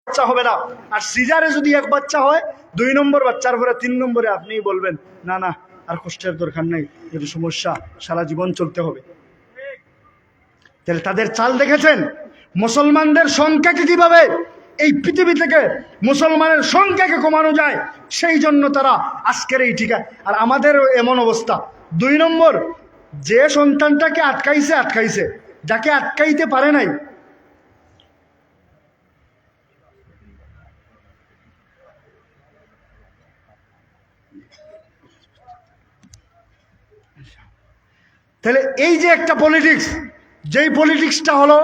বাচ্চা হবে না। আর সিজারে যদি 1 বাচ্চা হয়, 2 নম্বর বাচ্চার পরে 3 নম্বরে আপনিই বলবেন, না না, আর কষ্টের দরকার নেই, যেহেতু সমস্যা, সারা জীবন চলতে হবে। তাহলে তাদের চাল দেখেছেন? মুসলমানদের সংখ্যাকে কিভাবে এই পৃথিবী থেকে মুসলমানের সংখ্যাকে কমানো যায়, সেই জন্য তারা আজকের এই টিকা। আর আমাদেরও এমন অবস্থা। 2 নম্বর, যে সন্তানটাকে আটকাইছে, যাকে আটকাইতে পারে নাই, তাহলে এই যে একটা পলিটিক্স, যেই পলিটিক্সটা হলো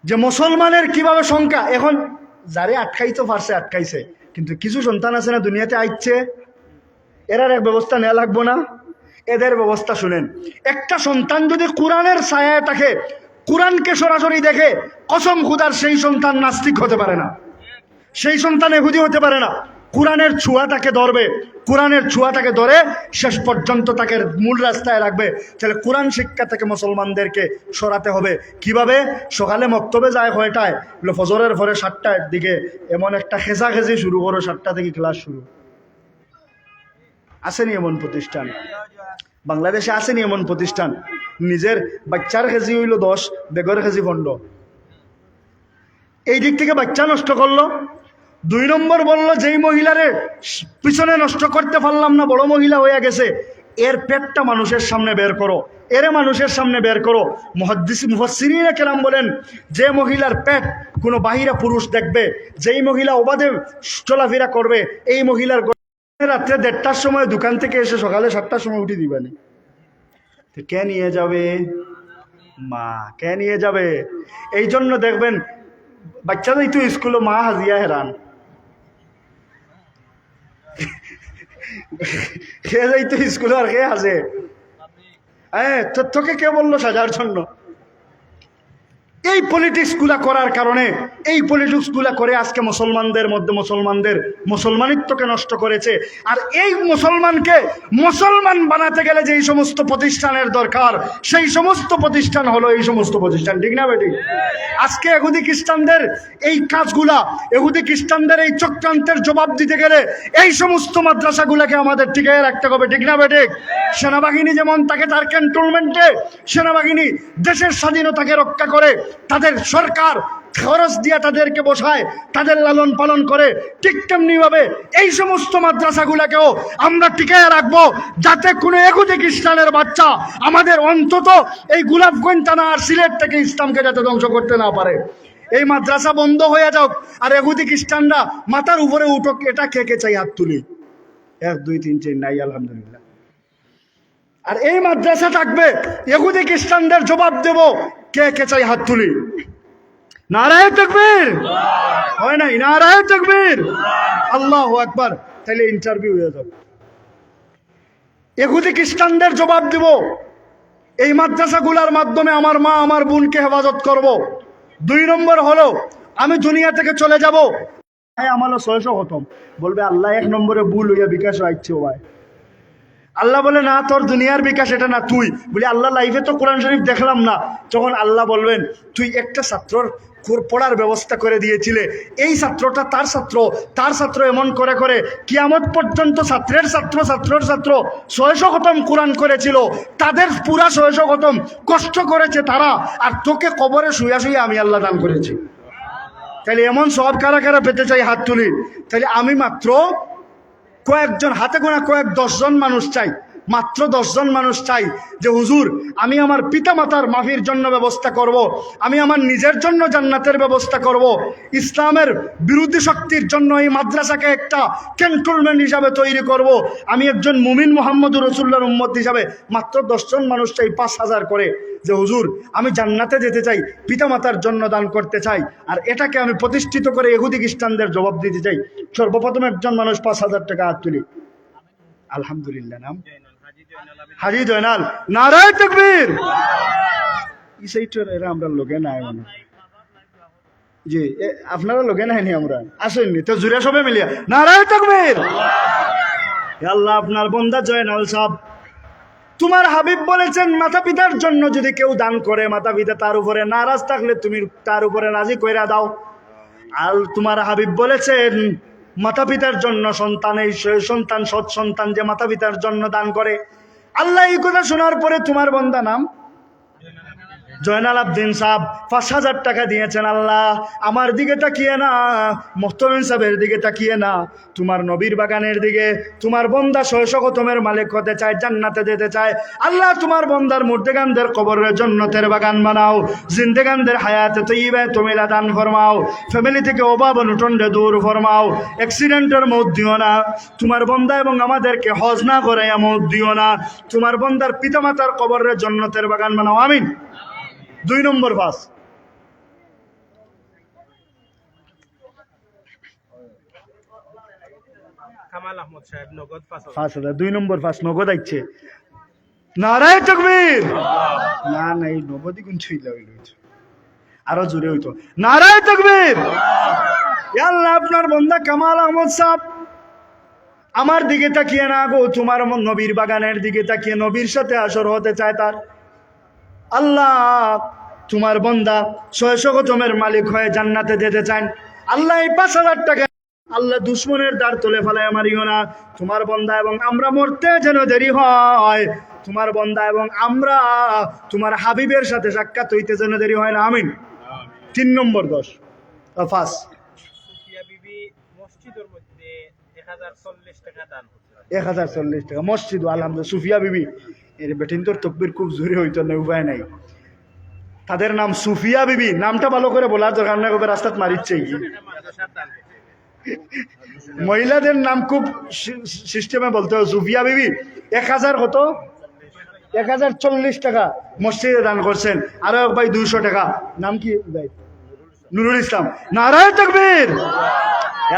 যে মুসলমানের কিভাবে সংখ্যা, এখন যারে আটকাইতে পারছে আটকাইছে, কিন্তু কিছু সন্তান আছে না দুনিয়াতে আইচ্ছে, এরার এক ব্যবস্থা নেওয়া লাগবো না? এদের ব্যবস্থা শুনেন। একটা সন্তান যদি কোরআনের ছায়ায় থাকে, কোরআনকে সরাসরি দেখে, কসম খুদার সেই সন্তান নাস্তিক হতে পারে না, সেই সন্তান ইহুদি হতে পারে না। কোরআনের ছোঁয়াটাকে ধরবে, কোরআনের ছোঁয়াটাকে ধরে শেষ পর্যন্ত তাকে মূল রাস্তায় রাখবে। তাহলে কোরআন শিক্ষা থেকে মুসলমানদেরকে সরাতে হবে। কিভাবে? সকালে মক্তবে যায় কয়টায়? ফজরের পরে 7টার দিকে এমন একটা খেঁচাখেঁচি শুরু করো, 7টা থেকে ক্লাস শুরু। আসেনি এমন প্রতিষ্ঠান? বাংলাদেশে আসেনি এমন প্রতিষ্ঠান? নিজের বাচ্চার কেজি হইল 10, বেগর কেজি 15। এই দিক থেকে বাচ্চা নষ্ট করলো। 2 নম্বর বললো, যেই মহিলারে পিছনে নষ্ট করতে পারলাম না, বড় মহিলা হয়ে গেছে, এর পেটটা মানুষের সামনে বের করো, এরে মানুষের সামনে বের করো। মুফাসসিরিনে কেরাম বলেন, যে মহিলার পেট কোনো বাহিরা পুরুষ দেখবে, যেই মহিলা অবাধে চলাফেরা করবে, এই মহিলার রাত্রে 1:30টার সময় দোকান থেকে এসে সকালে 7টার সময় উঠে দিবানি। কে নিয়ে যাবে? মা। কে নিয়ে যাবে? এই জন্য দেখবেন বাচ্চাদের তো স্কুলে মা হাজিয়া হেরান, কে যাইতো স্কুলে আর কে হাজে? হ্যাঁ, তোকে কে বললো সাজার জন্য? এই পলিটিক্স গুলা করার কারণে, এই পলিটিক্স গুলা করে আজকে মুসলমানদের মধ্যে মুসলমানিত্বকে নষ্ট করেছে। আর এই মুসলমানকে মুসলমান বানাতে গেলে যেই সমস্ত প্রতিষ্ঠানের দরকার, সেই সমস্ত প্রতিষ্ঠান হলো এই সমস্ত প্রতিষ্ঠান, ঠিক না বেটি? আজকে ইহুদি খ্রিস্টানদের এই কাজগুলা, ইহুদি খ্রিস্টানদের এই চক্রান্তের জবাব দিতে গেলে এই সমস্ত মাদ্রাসাগুলাকে আমাদের টিকিয়ে রাখতে হবে, ঠিক না বেটি? সেনাবাহিনী যেমন থাকে তার ক্যান্টনমেন্টে, সেনাবাহিনী দেশের স্বাধীনতাকে রক্ষা করে, তাদের সরকার খরচ দিয়ে তাদেরকে বসায়, তাদের লালন পালন করে, ঠিক তেমনি ভাবে এই সমস্ত মাদ্রাসাগুলোকেও আমরা টিকায় রাখবো, যাতে কোনো ইহুদি খ্রিস্টানের বাচ্চা আমাদের অন্তত এই গোলাপগঞ্জ থানা আর সিলেট থেকে ইসলামকে যাতে ধ্বংস করতে না পারে। এই মাদ্রাসা বন্ধ হয়ে যাক, আর ইহুদি খ্রিস্টানরা মাথার উপরে উঠুক, এটা কে কে চাই? হাত তুলি। 1 2 3 4 নাই, আলহামদুলিল্লাহ। আর এই মাদ্রাসা থাকবে, ইহুদি খ্রিস্টানদের জবাব দেব, কে কে চাই? হাত তুলি। নারায়ে তাকবীর। হয় নাই? নারায়ে তাকবীর। আল্লাহু আকবার। তাহলে ইন্টারভিউ হয়ে যাবে। ইহুদি খ্রিস্টানদের জবাব দেব, এই মাদ্রাসাগুলোর মাধ্যমে আমার মা আমার বোনকে হেফাজত করব। 2 নম্বর হলো, আমি দুনিয়া থেকে চলে যাব, আমারও 600 খতম বলবে, আল্লাহ 1 নম্বরে ভুল হইয়া বিকাশ আইছে ভাই। আল্লাহ বলে, না, তোর দুনিয়ার বিকাশ এটা না, তুই বলি আল্লাহ লাইফে তো কোরআন শরীফ দেখলাম না। তখন আল্লাহ বলবেন, তুই একটা ছাত্রর পড়ার ব্যবস্থা করে দিয়েছিলে, এই ছাত্রটা তার ছাত্র এমন করে করে কিয়ামত পর্যন্ত ছাত্রের ছাত্র 600 খতম কোরআন করেছিল, তাদের পুরা 600 খতম কষ্ট করেছে তারা, আর তোকে কবরে শুয়া শুয়ে আমি আল্লাহ দান করেছি। তাহলে এমন সব কারা কারা পেতে চাই? হাত তুলি। তাহলে আমি মাত্র কয়েকজন, হাতে গোনা 10 জন মানুষ চাই, মাত্র 10 জন মানুষ চাই যে হুজুর আমি আমার পিতা মাতার মাফির জন্য ব্যবস্থা করব, আমি আমার নিজের জন্য জান্নাতের ব্যবস্থা করব, ইসলামের বিরোধী শক্তির জন্য এই মাদ্রাসাকে একটা ক্যান্টনমেন্ট হিসাবে তৈরি করব, আমি একজন মুমিন মুহাম্মদুর রাসূলুল্লাহর উম্মত হিসাবে মাত্র 10 জন মানুষ চাই, 5000 করে, যে হুজুর আমি জান্নাতে যেতে চাই, পিতামাতার জন্য দান করতে চাই, আর এটাকে আমি প্রতিষ্ঠিত করে ইহুদি খ্রিস্টানদের জবাব দিতে চাই। সর্বপ্রথম একজন মানুষ 5000 টাকা হাত তুলি। আলহামদুলিল্লাহ। নাম হাজি জয়নাল। নারায়ে তাকবীর। এরা আমরা লোকে নাই মানে, জি আপনারা লোকে নাইনি, আমরা আসেননি তো, জুড়ে সবে মিলিয়া নারায়ে তাকবীর। আল্লাহ আপনার বান্দা জয়নাল সাহেব, তোমার হাবিব বলেছেন মাতা পিতার জন্য যদি কেউ দান করে, মাতা পিতা তার উপরে নারাজ থাকলে তুমি তার উপরে রাজি কইরা দাও। আর তোমার হাবিব বলেছেন মাতা পিতার জন্য সন্তান সৎ সন্তান যে মাতা পিতার জন্য দান করে। আল্লাহ এই কথা শোনার পরে তোমার বান্দা নাম জয়নাল আবদিন সাহেব 5000 টাকা দিয়েছেন। আল্লাহ আমার দিকে তাকিয়ে না, মোহতমিন সাহেবের দিকে তাকিয়ে না, তোমার নবীর বাগানের দিকে। তোমার বন্দা 600 খতমের মালিক হতে চায়, জান্নাতে যেতে চায়। আল্লাহ তোমার বন্দার মুর্দেগানদের কবরের জন্নতের বাগান বানাও, জিন্দেগানদের হায়াতে তৈয়বা তুমিলা দান ফরমাও, ফ্যামিলি থেকে অভাব অনটনকে দূর ফরমাও, অ্যাক্সিডেন্টের মত দিও না, তোমার বন্দা এবং আমাদেরকে হজ না করে মত দিও না, তোমার বন্দার পিতামাতার কবরের জন্নতের বাগান বানাও, আমিন। 2 নম্বর পাস, কামাল আহমদ সাহেব নগদ 5000। 2 নম্বর পাস নগদ আইছে। নারায়ে তাকবীর। না নাই নগদই কোন ছিল, আরো জোরে হইতো নারায়ে তাকবীর। ইয়া আল্লাহ আপনার বান্দা কামাল আহমদ সাহেব আমার দিকে তাকিয়ে না গো, তোমার নবীর বাগানের দিকে তাকিয়ে নবীর সাথে আসর হতে চায় তার। আল্লাহ তোমার বান্দা 600 খতমের মালিক হয়ে জান্নাতে যেতে চান। আল্লাহ এই 5000 টাকা আল্লাহ দুশ্মনের দ্বার তুলে ফেলায় মারিও না। তোমার বান্দা এবং আমরা মরতে যেন দেরি হয়, তোমার বান্দা এবং আমরা তোমার হাবিবের সাথে সাক্ষাৎ হইতে যেন দেরি হয় না, আমিন। 3 নম্বর 10 ফাস সুফিয়া বিবি মসজিদের মধ্যে 1040 টাকা দান হচ্ছে। 1040 টাকা মসজিদ আলহামদুলিল্লাহ। সুফিয়া বিবি এর বেটিন তোর তকবির খুব জোরে হইতো না, উপায় নাই। তাদের নাম সুফিয়া বিবি, নামটা ভালো করে বলার দরকার না, কবে রাস্তাত মারিচ্ছে কি। এটা মাদ্রাসার দান হচ্ছে। মহিলাদের নাম খুব সিস্টেমে বলতে হবে। সুফিয়া বিবি 1000 কত 1040 টাকা মসজিদে দান করছেন। আরো এক ভাই 200 টাকা। নাম কি ভাই? নুরুল ইসলাম। নারায়ে তাকবীর।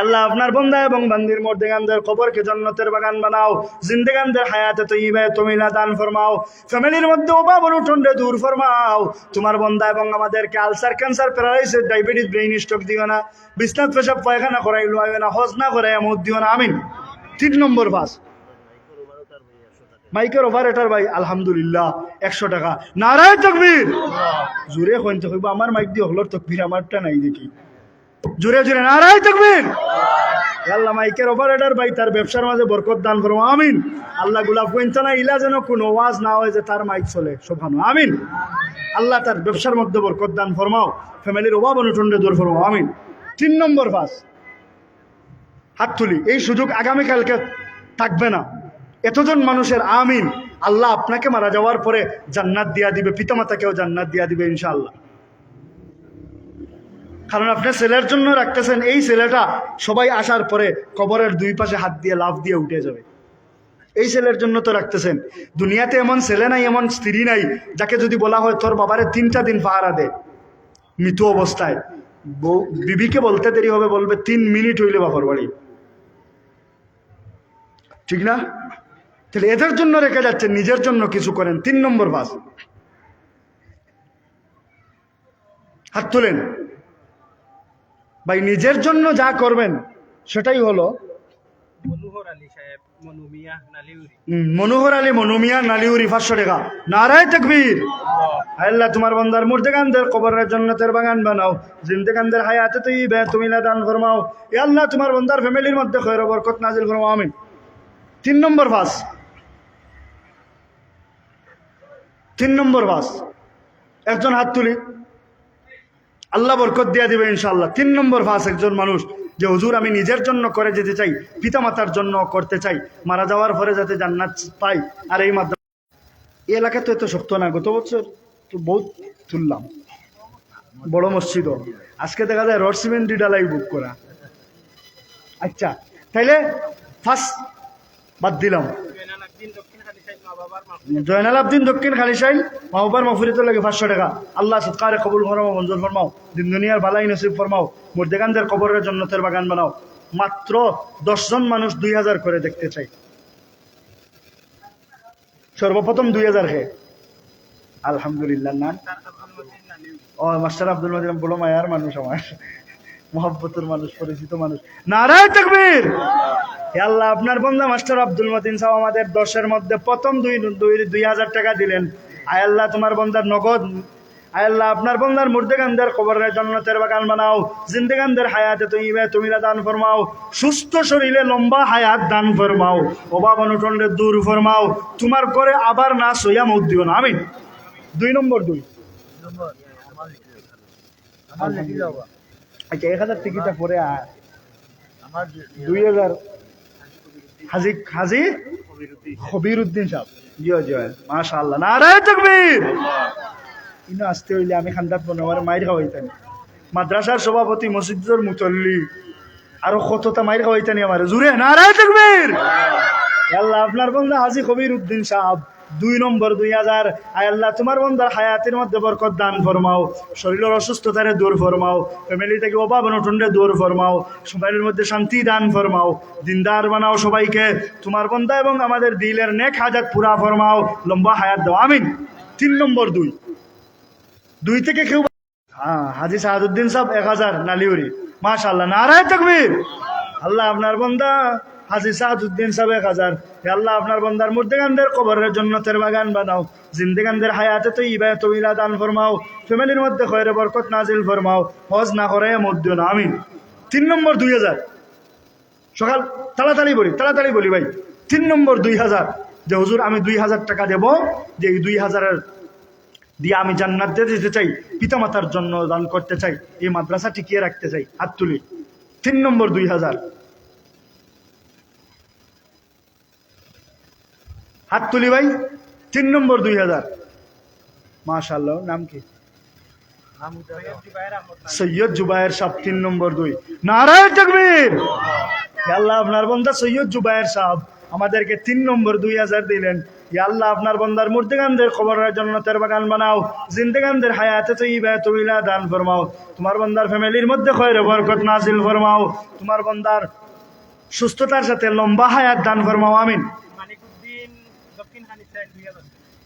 আল্লাহ আপনার বন্দা এবং বান্দির মর্দেগানদের কবরকে জান্নাতের বাগান বানাও, জিন্দেগানদের হায়াতে তৈয়বা তুমিলা দান ফরমাও, ফ্যামিলির মধ্যে অভাব অনটনকে দূর ফরমাও। তোমার বন্দা এবং আমাদেরকে ulcer, cancer, paralysis, diabetes, brain stroke দিও না, বিছনাত পেশাব পায়খানা করাই লইও না, হজ না করাই আমদ দিও না, আমিন। 3 নম্বর পাস মাইকের অপারেটর ভাই আলহামদুলিল্লাহ 100 টাকা। নারায়ে তাকবীর। জোরে কইতে হইব, আমার মাইক দিয়ে হলোর তাকবীর আমারটা নাই দেখি। জোরে জোরে নারায়ে তাকবীর। আল্লাহ মাইকের অপারেটর ভাই তার ব্যবসার মাঝে বরকত দান করো, আমিন। আল্লাহ গুলাব কইতে না ইলা যেন কোনো ওয়াজ না হয় যে তার মাইক চলে, সুবহান, আমিন। আল্লাহ তার ব্যবসার মধ্যে বরকত দান ফরমাও, ফ্যামিলির অভাব অনটনে দূর ফরমাও, আমিন। 3 নম্বর পাস হাত তুলি। এই সুযোগ আগামীকালকে থাকবে না। এতজন মানুষের আমিন। আল্লাহ আপনাকে মারা যাওয়ার পরে জান্নাত দিয়া দিবে, পিতামাতাকেও জান্নাত দিয়া দিবে ইনশাআল্লাহ। কারণ আপনি ছেলের জন্য রাখতেছেন, এই ছেলেটা সবাই আসার পরে কবরের 2 পাশে হাত দিয়ে লাফ দিয়ে উঠে যাবে। এই ছেলের জন্য তো রাখতেছেন। দুনিয়াতে এমন ছেলে নাই, এমন স্ত্রী নাই যাকে যদি বলা হয় তোর বাবারে 3টা দিন পাহারা দে মৃত অবস্থায়, বিবিকে বলতে দেরি হবে, বলবে 3 মিনিট হইলে বাবার বাড়ি, ঠিক না? তাহলে এদের জন্য রেখে যাচ্ছেন, নিজের জন্য কিছু করেন। 3 নম্বর বাস হাত তোলেন ভাই। নিজের জন্য যা করবেন সেটাই হলো মনোহর আলী সাহেব, মনুমিয়া নালিউরি। মনোহর আলী মনুমিয়া নালিউরি 500 টাকা। নারায়ে তাকবীর। আল্লাহ তোমার বান্দার মুর্দেগানদের কবরের জান্নাতের বাগান বানাও, জিন্দেগানদের হায়াতে তৈয়বা তুমিলা দান ফরমাও। এ আল্লাহ তোমার বান্দার ফ্যামিলির মধ্যে খৈর ও বরকত নাজিল ফরমাও, আমিন। 3 নম্বর বাস 3 নম্বর বাস একজন হাত তুলি, আল্লাহ বরকত দিয়া দিবে ইনশাআল্লাহ। 3 নম্বর ফাঁস একজন মানুষ যে হুজুর আমি নিজের জন্য করে যেতে চাই, পিতামাতার জন্য করতে চাই, মারা যাওয়ার পরে যাতে জান্নাত পাই। আর এই মাধ্যমে এই এলাকা তো এত শক্ত না, গত বছর তো বহুত তুললাম, বড় মসজিদও। আজকে দেখা যায় রড সিমেন্ট 2 ডালাই বুক করা। আচ্ছা তাইলে ফার্স্ট বাদ দিলাম। জয়নাল আবদিন দক্ষিণ খালিশাইল মাহবার মাহফিরতের লাগে 500 টাকা। আল্লাহ সৎকারে কবুল ফরমাও, মঞ্জুর ফরমাও, দিন দুনিয়ার বালাই নসিব ফরমাও, মুর্দেগানদের কবরের জান্নাতের বাগান বানাও। মাত্র 10 জন মানুষ 2000 করে দেখতে চাই। সর্বপ্রথম 2000 হে আলহামদুলিল্লাহ। না ও মাস্টার আব্দুল মজিদ বড় মায়ার মানুষ, আমার মহব্বতের মানুষ, পরিচিত মানুষ। নারায়ে তাকবীর। হে আল্লাহ আপনার বান্দা মাস্টার আব্দুল মতিন সাহেব আমাদের 10-এর মধ্যে প্রথম 2000 টাকা দিলেন। আয় আল্লাহ তোমার বান্দার নগদ, আয় আল্লাহ আপনার বান্দার মুর্দেগানদের কবরের জান্নাতের বাগান বানাও, জিন্দেগানদের হায়াতে তৈয়বা তুমিলা দান ফরমাও, সুস্থ শরীরে লম্বা হায়াত দান ফরমাও, অভাব অনটনকে দূর ফরমাও। তোমার করে আবার না সইয়া মত দিও না, আমিন। 2 নম্বর আচ্ছা 1000 টিকিটটা পরে আমার 2000 হাজি খবিরউদ্দিন সাহেব। জিও জয় মাশাআল্লাহ। নারায়ে তাকবীর। ইনো আসতে হইলে আমি খান্দাত বনবার মাইর খাওয়াইতাম, মাদ্রাসার সভাপতি, মসজিদের মুতল্লি, আরো কতটা মাইর খাওয়াইতানি আমার। জুড়ে নারায়ে তাকবীর। আল্লাহ আপনার বান্দা হাজি খবিরউদ্দিন সাহেব 2 নম্বর 2000। আয় আল্লাহ তোমার বান্দার হায়াতের মধ্যে বরকত দান ফরমাও, শরীরের অসুস্থতারে দূর ফরমাও, ফ্যামিলি থেকে অভাব অনটনে দূর ফরমাও, সবাইয়ের মধ্যে শান্তি দান ফরমাও, দিনদার বানাও সবাইকে। তোমার বান্দা এবং আমাদের দিলের নেক হাজাত পুরা ফরমাও, লম্বা হায়াত দাও, আমিন। 3 নম্বর 2 থেকে কেউ হাজি সাহাদুদ্দিন সাহেব 1000 নালিউরি মাশাআল্লাহ। নারায়ে তাকবীর। আল্লাহ আপনার বান্দা হাজি সাহাদুদ্দিন সাহেব 1000। আল্লাহ আপনার বান্দার মুর্দেগানদের কবরের জান্নাতের বাগান বানাও, জিন্দেগানদের হায়াতে তৈয়বা তুমিলা দান ফরমাও, ফ্যামিলির মধ্যে খৈর বরকত নাজিল ফরমাও, হজ না করে মত দিও না, আমিন। 3 নম্বর 2000 সকাল তাড়াতাড়ি বলি ভাই। 3 নম্বর 2000 যে হুজুর আমি 2000 টাকা দেব, যে এই 2000 দিয়ে আমি জান্নাতে যেতে চাই, পিতামাতার জন্য দান করতে চাই, এই মাদ্রাসা টিকিয়ে রাখতে চাই, হাত তুলি। 3 নম্বর 2000 হাত তুলি ভাই। 3 নম্বর 2000। মাশাআল্লাহ, নাম কি? সৈয়দ জুবায়ের সাহেব, 3 নম্বর 2। নারায়ে তাকবীর। ইয়া আল্লাহ, আপনার বান্দা সৈয়দ জুবায়ের সাহেব আমাদেরকে 3 নম্বর 2000 দিলেন। ইয়া আল্লাহ, আপনার বান্দার মুর্দেগানদের কবরের জান্নাতের বাগান বানাও, জিন্দেগানদের হায়াতে তয়্যিবা তওয়িলা দান ফরমাও, তোমার বান্দার ফ্যামিলির মধ্যে খয়র বরকত নাজিল ফরমাও, তোমার বান্দার সুস্থতার সাথে লম্বা হায়াত দান ফরমাও, আমিন।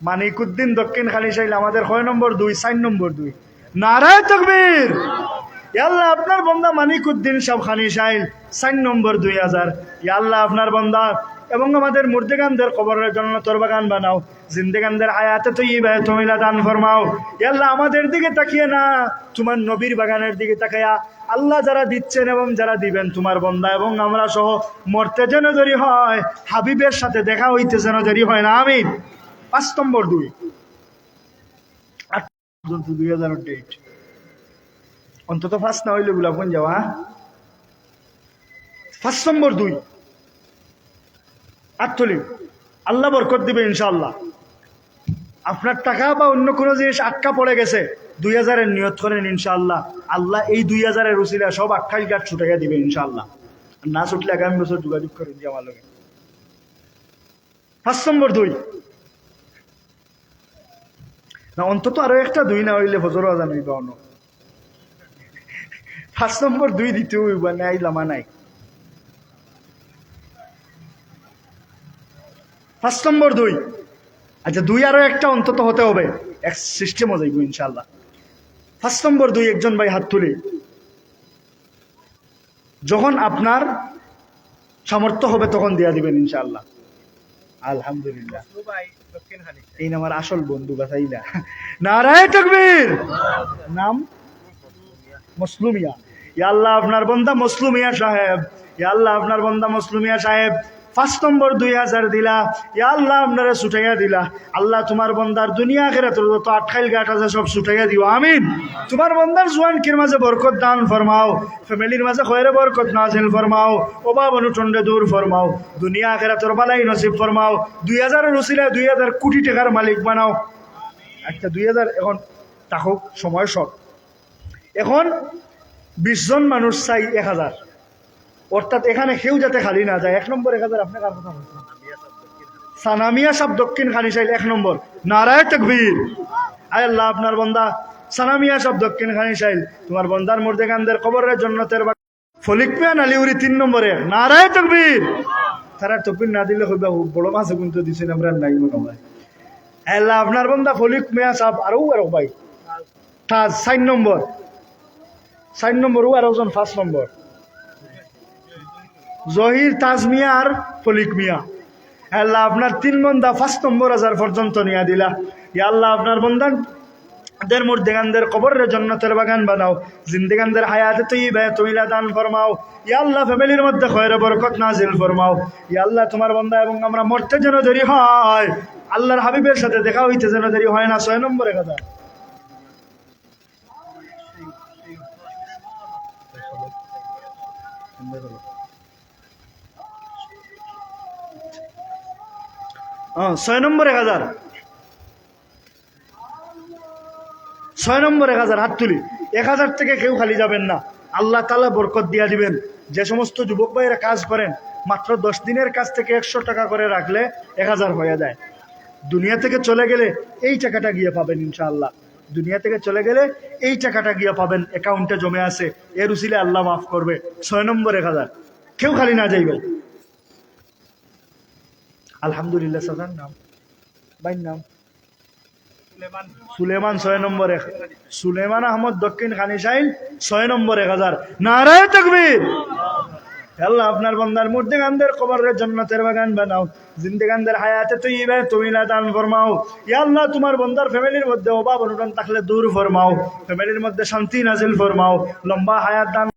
মানিকুদ্দিন দক্ষিণ খালিশাইল আমাদের 6 নম্বর 2, 4 নম্বর 2। নারায়ে তাকবীর। ইয়া আল্লাহ, আপনার বান্দা মানিকুদ্দিন সাহেব খালিশাইল 4 নম্বর 2000। ইয়া আল্লাহ, আপনার বান্দা এবং আমাদের মুর্দেগানদের কবরের জান্নাতের বাগান বানাও, জিন্দেগানদের হায়াতে তয়্যিবা তওয়িলা দান ফরমাও। ইয়া আল্লাহ, আমাদের দিকে তাকিয়ে না, তোমার নবীর বাগানের দিকে তাকায়া আল্লাহ যারা দিচ্ছেন এবং যারা দিবেন তোমার বান্দা এবং আমরা সহ মরতে যেন দেরি হয়, হাবিবের সাথে দেখা হইতে যেন দেরি হয় না, আমিন। 5 নম্বর 2, 2000 ডেট অন্তত 5 না হইলে গুলা কোন যাওয়া। 5 নম্বর 2, আটতলি আল্লাহ বরকত দিবে ইনশাআল্লাহ। আপনার টাকা বা অন্য কোনো জিনিস আটকা পড়ে গেছে, 2000-এর নিয়ত করেন ইনশাআল্লাহ। আল্লাহ এই 2000-এর উসিলা সব 28 গাঁট ছুটাইয়া দিবে ইনশাআল্লাহ। না ছুটলে আগামী বছর যোগাযোগ করেন যে আমার লগে। 5 নম্বর 2 না, অন্তত আরো একটা 2 না হইলে ফজর আজান হইবা অন্য। 5 নম্বর 2 দিতে হইবা, নাই লামা নাই। 5 নম্বর 2, আচ্ছা 2 আরো একটা অন্তত হতে হবে, এক সিস্টেম হয়ে যাইব ইনশাআল্লাহ। 5 নম্বর 2 একজন ভাই হাত তুলে, যখন আপনার সামর্থ্য হবে তখন দিয়া দিবেন ইনশাআল্লাহ। আলহামদুলিল্লাহ, এই আমার আসল বন্ধু বাসাইলা। নারায়ে তাকবীর। নাম মসলুমিয়া। ইয়া আল্লাহ, আপনার বান্দা মসলুমিয়া সাহেব, ইয়া আল্লাহ, আপনার বান্দা মসলুমিয়া সাহেব 5 নম্বর 2000 দিলা। ইয়া আল্লাহ, আপনারা ছুটাইয়া দিলা। আল্লাহ, তোমার বান্দার দুনিয়া আখিরাতের যত আটখাইল গাঁট আছে সব ছুটাইয়া দিও, আমিন। তোমার বান্দার জওয়ানকির মাঝে বরকত দান ফরমাও, ফ্যামিলির মাঝে খয়রে বরকত নাজিল ফরমাও, অভাব অনটনে দূর ফরমাও, দুনিয়া আখিরাতের বালাই নসিব ফরমাও। 2000-এর উসিলায় 2000 কোটি টাকার মালিক বানাও। একটা 2000 এখন থাকুক, সময় শর্ট। এখন 20 জন মানুষ চাই 1000, অর্থাৎ এখানে কেউ যাতে খালি না যায়। 1 নম্বর 1000 আপনার কার কথা বলছেন? সানামিয়া সাহেব দক্ষিণ খালিশাইল 1 নম্বর। নারায়ে তাকবীর। আয় আল্লাহ, আপনার বান্দা সানামিয়া সাহেব দক্ষিণ খালিশাইল তোমার বান্দার মুর্দেগানদের কবরের জান্নাতের ফলিক মিয়া নালিউরি 3 নম্বরে। নারায়ে তাকবীর। তারা তকবীর না দিলে হইবা বড় মাছ কিন্তু দিছেন আমরা নাই মনে হয়। আল্লাহ, আপনার বান্দা ফলিক মিয়া সাহেব আরো ভাই তাজ 4 নম্বর, 4 নম্বর আরো জন 5 নম্বর জহির তাজ মিয়া আর ফলিক মিয়া। আল্লাহ, আপনার 3 বন্দা 5 নম্বর 1000 পর্যন্ত নিয়ে দিলা। ইয়া আল্লাহ, আপনার বন্দাদের মুর্দেগানদের কবরের জান্নাতের বাগান বানাও, জিন্দেগানদের হায়াতে তয়্যিবা তওয়িলা দান ফরমাও। ইয়া আল্লাহ, ফ্যামিলির মধ্যে খয়রে বরকত নাজিল ফরমাও। ইয়া আল্লাহ, তোমার বান্দা এবং আমরা মরতে যেন দেরি হয়, আল্লাহর হাবিবের সাথে দেখা হইতে যেন দেরি হয় না। 6 নম্বর 1000। হ্যাঁ, 6 নম্বর 1000। 6 নম্বর 1000 হাত তুলি। 1000 থেকে কেউ খালি যাবেন না, আল্লাহ তাআলা বরকত দিয়া দিবেন। যে সমস্ত যুবক ভাইয়েরা কাজ করেন, মাত্র 10 দিনের কাজ থেকে 100 টাকা করে রাখলে 1000 হয়ে যায়। দুনিয়া থেকে চলে গেলে এই টাকাটা গিয়ে পাবেন ইনশাআল্লাহ। দুনিয়া থেকে চলে গেলে এই টাকাটা গিয়ে পাবেন, অ্যাকাউন্টে জমে আছে, এর উসিলে আল্লাহ মাফ করবে। 6 নম্বর 1000, কেউ খালি না যাইবে। আলহামদুলিল্লাহ। সাদার নাম ভাইয়ের নাম সুলেমান। 6 নম্বর সুলেমান আহমদ দক্ষিণ খালিশাইল 6 নম্বর 1000। নারায়ে তাকবীর। আল্লাহ, আপনার বান্দার মুর্দেগানদের কবরের জান্নাতের বাগান বানাও, জিন্দেগানদের হায়াতে তয়্যিবা তওয়িলা দান ফরমাও। ইয়া আল্লাহ, তোমার বান্দার ফ্যামিলির মধ্যে অভাব অনটন থাকলে দূর ফরমাও, ফ্যামিলির মধ্যে শান্তি নাজিল ফরমাও, লম্বা হায়াত দান